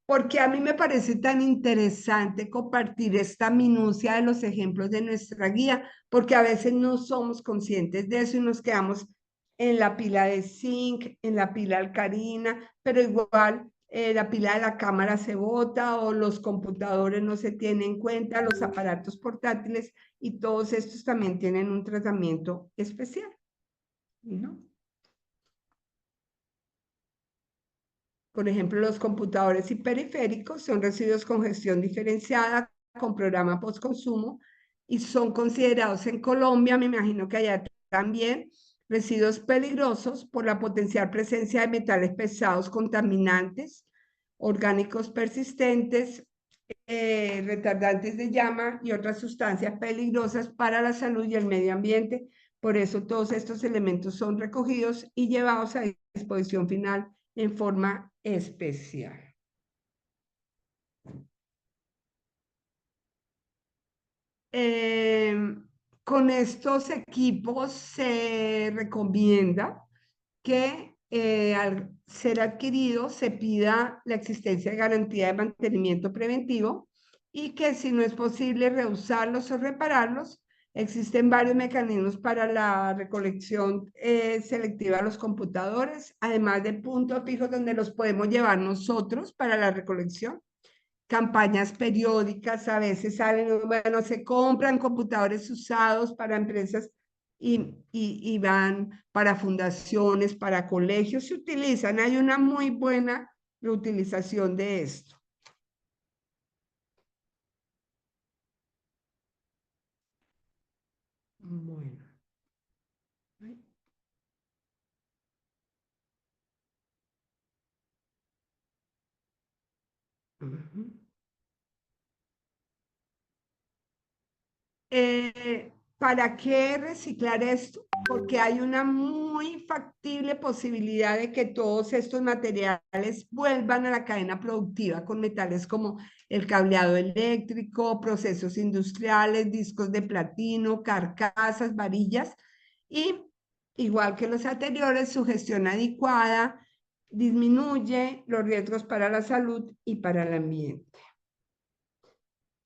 Porque a mí me parece tan interesante compartir esta minucia de los ejemplos de nuestra guía, porque a veces no somos conscientes de eso y nos quedamos en la pila de zinc, en la pila alcalina, pero igual la pila de la cámara se bota o los computadores no se tienen en cuenta, los aparatos portátiles y todos estos también tienen un tratamiento especial, ¿no? Por ejemplo, los computadores y periféricos son residuos con gestión diferenciada, con programa postconsumo, y son considerados en Colombia, me imagino que allá también, residuos peligrosos por la potencial presencia de metales pesados contaminantes, orgánicos persistentes, retardantes de llama y otras sustancias peligrosas para la salud y el medio ambiente. Por eso todos estos elementos son recogidos y llevados a disposición final en forma especial. con estos equipos se recomienda que al ser adquirido se pida la existencia de garantía de mantenimiento preventivo y que si no es posible reusarlos o repararlos, existen varios mecanismos para la recolección selectiva de los computadores, además de puntos fijos donde los podemos llevar nosotros para la recolección. Campañas periódicas, a veces salen, bueno, se compran computadores usados para empresas y van para fundaciones, para colegios, se utilizan. Hay una muy buena reutilización de esto. Bueno. Uh-huh. ¿Para qué reciclar esto? Porque hay una muy factible posibilidad de que todos estos materiales vuelvan a la cadena productiva con metales como el cableado eléctrico, procesos industriales, discos de platino, carcasas, varillas y igual que los anteriores, su gestión adecuada disminuye los riesgos para la salud y para el ambiente.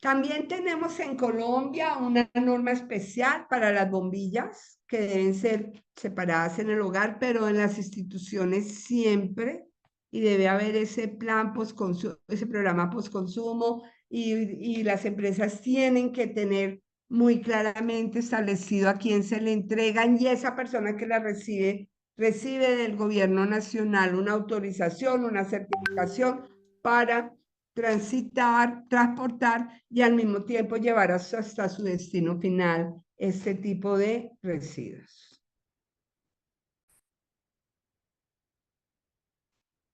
También tenemos en Colombia una norma especial para las bombillas que deben ser separadas en el hogar, pero en las instituciones siempre, y debe haber ese plan ese programa postconsumo y las empresas tienen que tener muy claramente establecido a quién se le entregan y esa persona que la recibe del gobierno nacional una autorización, una certificación para transitar, transportar y al mismo tiempo llevar hasta su destino final este tipo de residuos.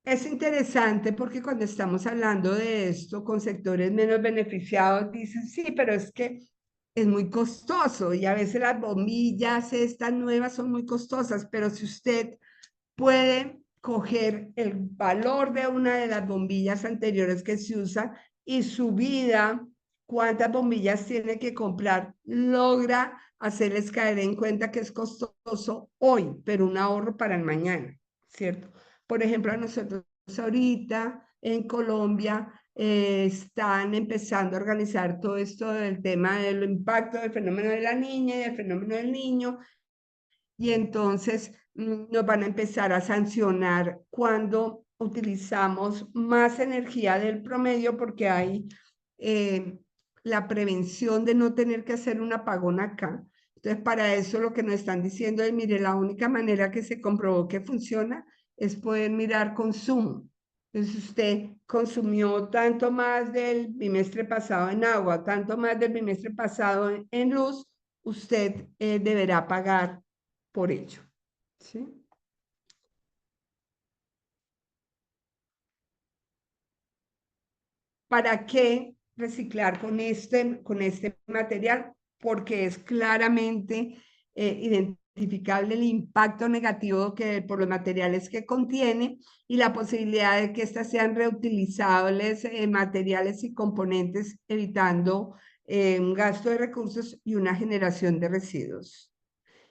Es interesante porque cuando estamos hablando de esto con sectores menos beneficiados, dicen, sí, pero es que es muy costoso y a veces las bombillas estas nuevas son muy costosas, pero si usted puede coger el valor de una de las bombillas anteriores que se usa y su vida, cuántas bombillas tiene que comprar, logra hacerles caer en cuenta que es costoso hoy, pero un ahorro para el mañana, ¿cierto? Por ejemplo, a nosotros ahorita en Colombia están empezando a organizar todo esto del tema del impacto del fenómeno de la niña y del fenómeno del niño, y entonces nos van a empezar a sancionar cuando utilizamos más energía del promedio porque hay la prevención de no tener que hacer un apagón acá. Entonces, para eso lo que nos están diciendo es, mire, la única manera que se comprobó que funciona es poder mirar consumo. Entonces, usted consumió tanto más del bimestre pasado en agua, tanto más del bimestre pasado en luz, usted deberá pagar por ello. ¿Sí? ¿Para qué reciclar con este material? Porque es claramente identificable el impacto negativo por los materiales que contiene y la posibilidad de que éstas sean reutilizables materiales y componentes, evitando un gasto de recursos y una generación de residuos.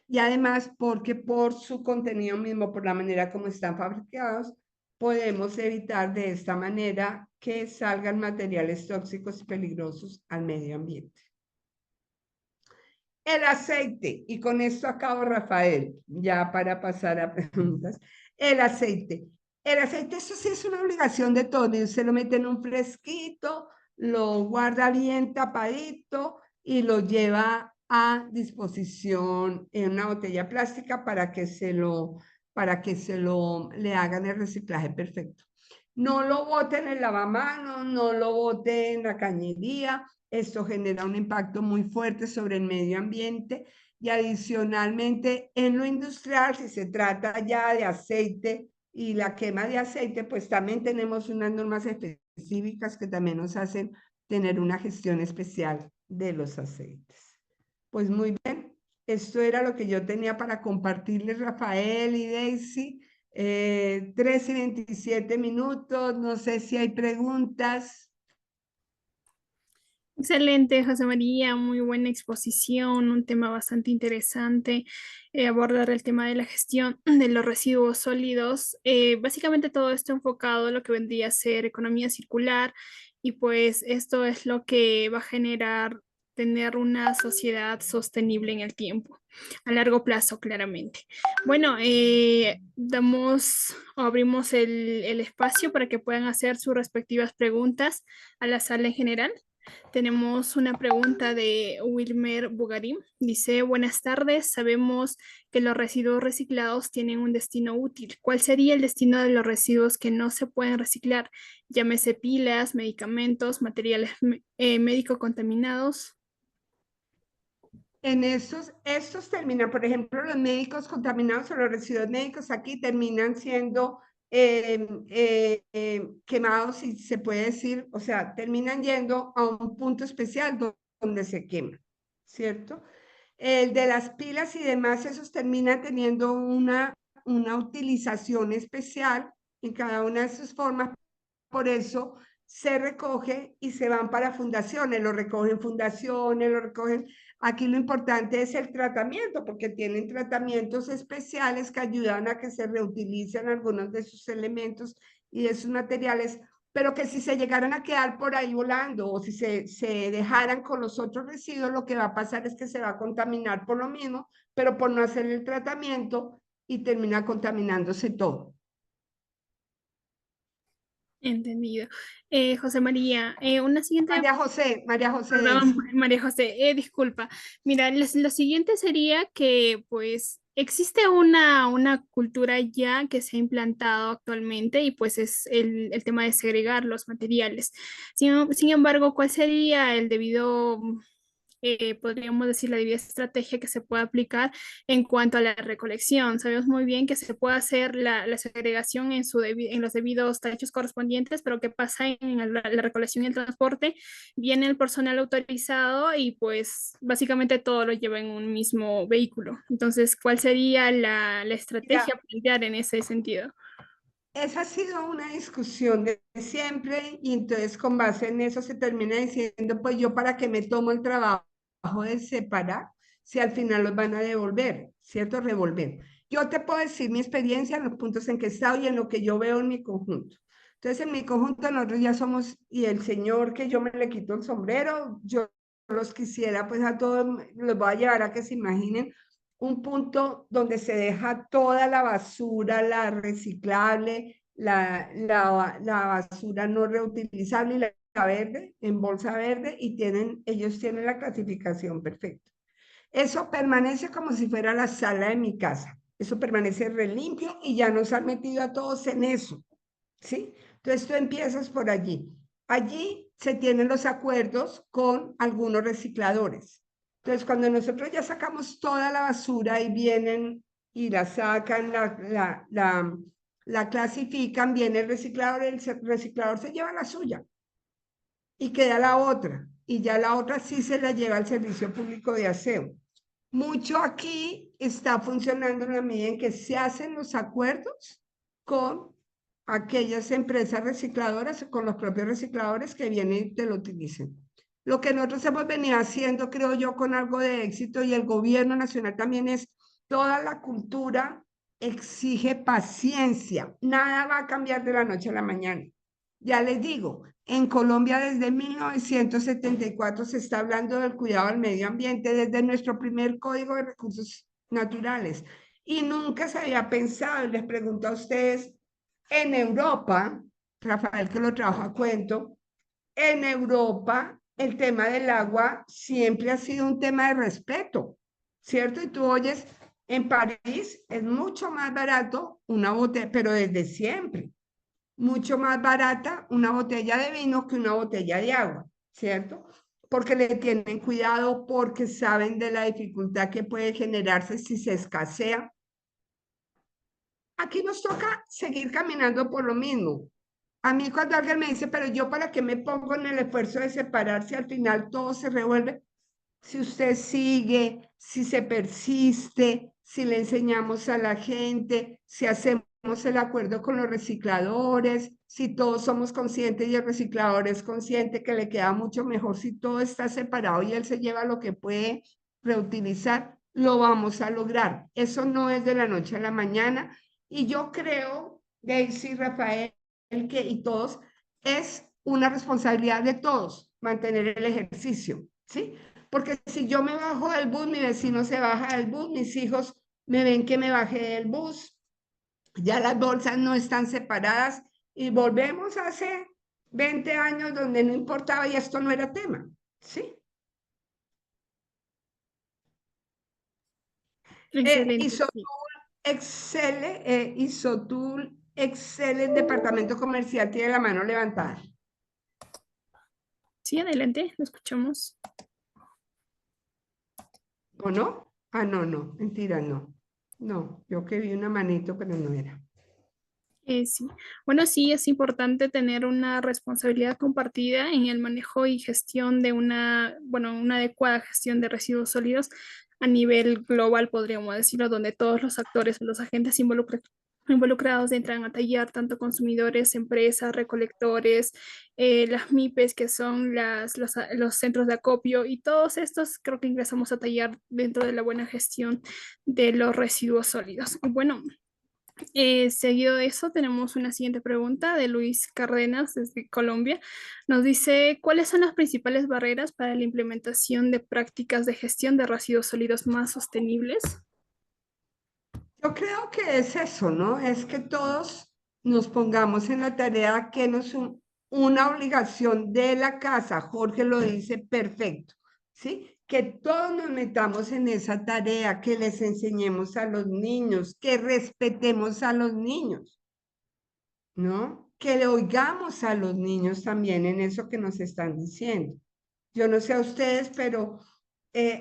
Y además porque por su contenido mismo, por la manera como están fabricados, podemos evitar de esta manera que salgan materiales tóxicos y peligrosos al medio ambiente. El aceite, y con esto acabo, Rafael, ya para pasar a preguntas. El aceite. El aceite, eso sí es una obligación de todo. Usted lo mete en un fresquito, lo guarda bien tapadito y lo lleva a disposición en una botella plástica para que le hagan el reciclaje perfecto. No lo boten en el lavamanos, no lo boten en la cañería. Esto genera un impacto muy fuerte sobre el medio ambiente y adicionalmente en lo industrial, si se trata ya de aceite y la quema de aceite, pues también tenemos unas normas específicas que también nos hacen tener una gestión especial de los aceites. Pues muy bien, esto era lo que yo tenía para compartirles, Rafael y Daisy. 3:27, no sé si hay preguntas. Excelente, José María, muy buena exposición, un tema bastante interesante, abordar el tema de la gestión de los residuos sólidos. Básicamente todo esto enfocado a lo que vendría a ser economía circular y pues esto es lo que va a generar tener una sociedad sostenible en el tiempo, a largo plazo, claramente. Bueno, damos o abrimos el espacio para que puedan hacer sus respectivas preguntas a la sala en general. Tenemos una pregunta de Wilmer Bugarim. Dice, buenas tardes, sabemos que los residuos reciclados tienen un destino útil. ¿Cuál sería el destino de los residuos que no se pueden reciclar? Llámese pilas, medicamentos, materiales médico contaminados. En estos terminan, por ejemplo, los médicos contaminados o los residuos médicos aquí terminan siendo quemados, si se puede decir, o sea, terminan yendo a un punto especial donde se queman, ¿cierto? El de las pilas y demás, esos terminan teniendo una utilización especial en cada una de sus formas, por eso se recoge y se van para fundaciones, lo recogen fundaciones, lo recogen. Aquí lo importante es el tratamiento, porque tienen tratamientos especiales que ayudan a que se reutilicen algunos de sus elementos y de sus materiales, pero que si se llegaran a quedar por ahí volando o si se dejaran con los otros residuos, lo que va a pasar es que se va a contaminar por lo mismo, pero por no hacer el tratamiento y termina contaminándose todo. Entendido. José María, una siguiente. María José es. Perdón, María José, disculpa. Mira, lo siguiente sería que pues existe una cultura ya que se ha implantado actualmente y pues es el tema de segregar los materiales. Sin embargo, ¿cuál sería el debido, podríamos decir, la debida estrategia que se puede aplicar en cuanto a la recolección? Sabemos muy bien que se puede hacer la segregación en los debidos tachos correspondientes, pero ¿qué pasa en la recolección y el transporte? Viene el personal autorizado y pues básicamente todo lo lleva en un mismo vehículo. Entonces, ¿cuál sería la estrategia Mira, a plantear en ese sentido? esa ha sido una discusión de siempre y entonces con base en eso se termina diciendo, pues yo para qué me tomo el trabajo de separar si al final los van a devolver, ¿cierto? Revolver. Yo te puedo decir mi experiencia en los puntos en que he estado y en lo que yo veo en mi conjunto. Entonces en mi conjunto nosotros ya somos, y el señor que yo me le quito el sombrero, yo los quisiera pues a todos, los voy a llevar a que se imaginen un punto donde se deja toda la basura, la reciclable, la basura no reutilizable y la verde, en bolsa verde, y ellos tienen la clasificación perfecta. Eso permanece como si fuera la sala de mi casa. Eso permanece re limpio y ya nos han metido a todos en eso, ¿sí? Entonces tú empiezas por allí. Allí se tienen los acuerdos con algunos recicladores. Entonces, cuando nosotros ya sacamos toda la basura y vienen y la sacan, la clasifican, viene el reciclador se lleva la suya y queda la otra. Y ya la otra sí se la lleva al servicio público de aseo. Mucho aquí está funcionando en la medida en que se hacen los acuerdos con aquellas empresas recicladoras o con los propios recicladores que vienen y te lo utilicen. Lo que nosotros hemos venido haciendo, creo yo, con algo de éxito y el gobierno nacional también es toda la cultura exige paciencia. Nada va a cambiar de la noche a la mañana. Ya les digo, en Colombia desde 1974 se está hablando del cuidado del medio ambiente, desde nuestro primer Código de Recursos Naturales. Y nunca se había pensado, y les pregunto a ustedes, en Europa, Rafael que lo trajo a cuento, en Europa el tema del agua siempre ha sido un tema de respeto, ¿cierto? Y tú oyes, en París es mucho más barato una botella, pero desde siempre mucho más barata una botella de vino que una botella de agua, ¿cierto? Porque le tienen cuidado, porque saben de la dificultad que puede generarse si se escasea. Aquí nos toca seguir caminando por lo mismo. A mí cuando alguien me dice, pero yo para qué me pongo en el esfuerzo de separarse, al final todo se revuelve. Si usted sigue, si se persiste, si le enseñamos a la gente, si hacemos el acuerdo con los recicladores, si todos somos conscientes y el reciclador es consciente que le queda mucho mejor si todo está separado y él se lleva lo que puede reutilizar, lo vamos a lograr. Eso no es de la noche a la mañana. Y yo creo, Daisy, Rafael, y todos, es una responsabilidad de todos mantener el ejercicio, ¿sí? Porque si yo me bajo del bus, mi vecino se baja del bus, mis hijos me ven que me bajé del bus, ya las bolsas no están separadas y volvemos a hace 20 años donde no importaba y esto no era tema, ¿sí? Excelente. Isotul Sí. Isotul Excel, el departamento comercial tiene la mano levantada. Sí, adelante, lo escuchamos. ¿O no? Ah, no, no, mentira, no. No, yo que vi una manito, pero no era. Sí. Bueno, sí, es importante tener una responsabilidad compartida en el manejo y gestión de una adecuada gestión de residuos sólidos a nivel global, podríamos decirlo, donde todos los actores o los agentes involucrados entran a tallar, tanto consumidores, empresas, recolectores, las MIPES, que son los centros de acopio, y todos estos creo que ingresamos a tallar dentro de la buena gestión de los residuos sólidos. Bueno. Seguido de eso, tenemos una siguiente pregunta de Luis Cárdenas desde Colombia. Nos dice, ¿cuáles son las principales barreras para la implementación de prácticas de gestión de residuos sólidos más sostenibles? Yo creo que es eso, ¿no? Es que todos nos pongamos en la tarea que nos una obligación de la casa, Jorge lo dice perfecto, ¿sí? Que todos nos metamos en esa tarea, que les enseñemos a los niños, que respetemos a los niños, ¿no? Que le oigamos a los niños también en eso que nos están diciendo. Yo no sé a ustedes, pero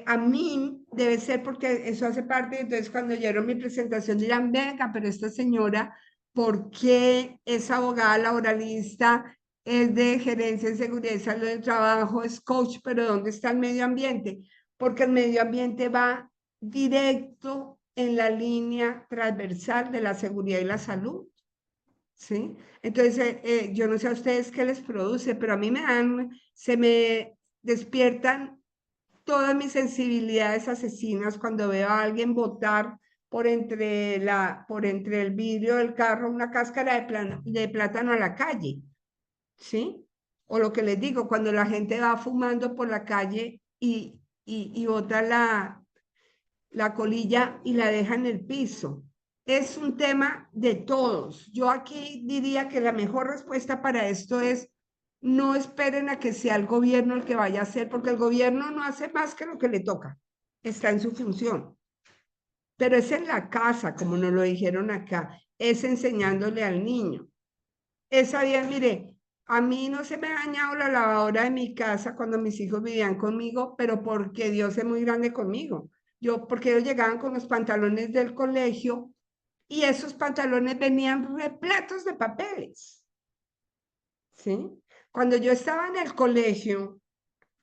a mí debe ser porque eso hace parte, entonces cuando oyeron mi presentación dirán, venga, pero esta señora, ¿por qué es abogada laboralista, es de gerencia en seguridad y salud del trabajo, es coach, pero ¿dónde está el medio ambiente? Porque el medio ambiente va directo en la línea transversal de la seguridad y la salud, ¿sí? Entonces, yo no sé a ustedes qué les produce, pero a mí se me despiertan todas mis sensibilidades asesinas cuando veo a alguien botar por entre el vidrio del carro una cáscara de plátano a la calle, ¿sí? O lo que les digo, cuando la gente va fumando por la calle y bota la colilla y la deja en el piso. Es un tema de todos. Yo aquí diría que la mejor respuesta para esto es no esperen a que sea el gobierno el que vaya a hacer, porque el gobierno no hace más que lo que le toca. Está en su función. Pero es en la casa, como nos lo dijeron acá, es enseñándole al niño. Esa bien, mire, a mí no se me ha dañado la lavadora de mi casa cuando mis hijos vivían conmigo, pero porque Dios es muy grande conmigo. Porque ellos llegaban con los pantalones del colegio y esos pantalones venían repletos de papeles, ¿sí? Cuando yo estaba en el colegio,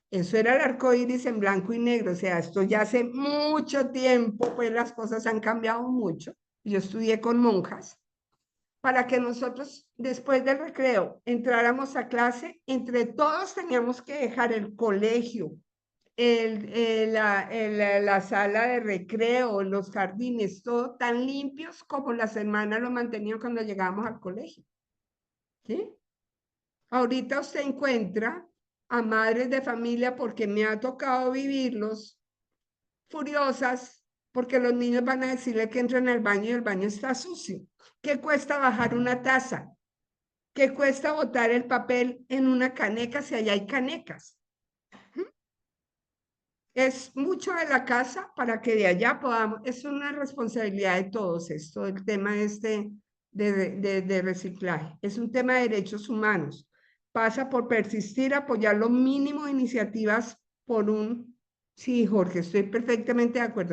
eso era el arco iris en blanco y negro, o sea, esto ya hace mucho tiempo, pues las cosas han cambiado mucho. Yo estudié con monjas para que nosotros después del recreo entráramos a clase, entre todos teníamos que dejar el colegio, la sala de recreo, los jardines, todo tan limpios como las hermanas lo mantenían cuando llegábamos al colegio, ¿sí? Ahorita usted encuentra a madres de familia, porque me ha tocado vivirlos, furiosas porque los niños van a decirle que entren al baño y el baño está sucio. ¿Qué cuesta bajar una taza? ¿Qué cuesta botar el papel en una caneca si allá hay canecas? Es mucho de la casa para que de allá podamos, es una responsabilidad de todos esto, el tema de reciclaje. Es un tema de derechos humanos. Pasa por persistir, apoyar lo mínimo de iniciativas por un... Sí, Jorge, estoy perfectamente de acuerdo.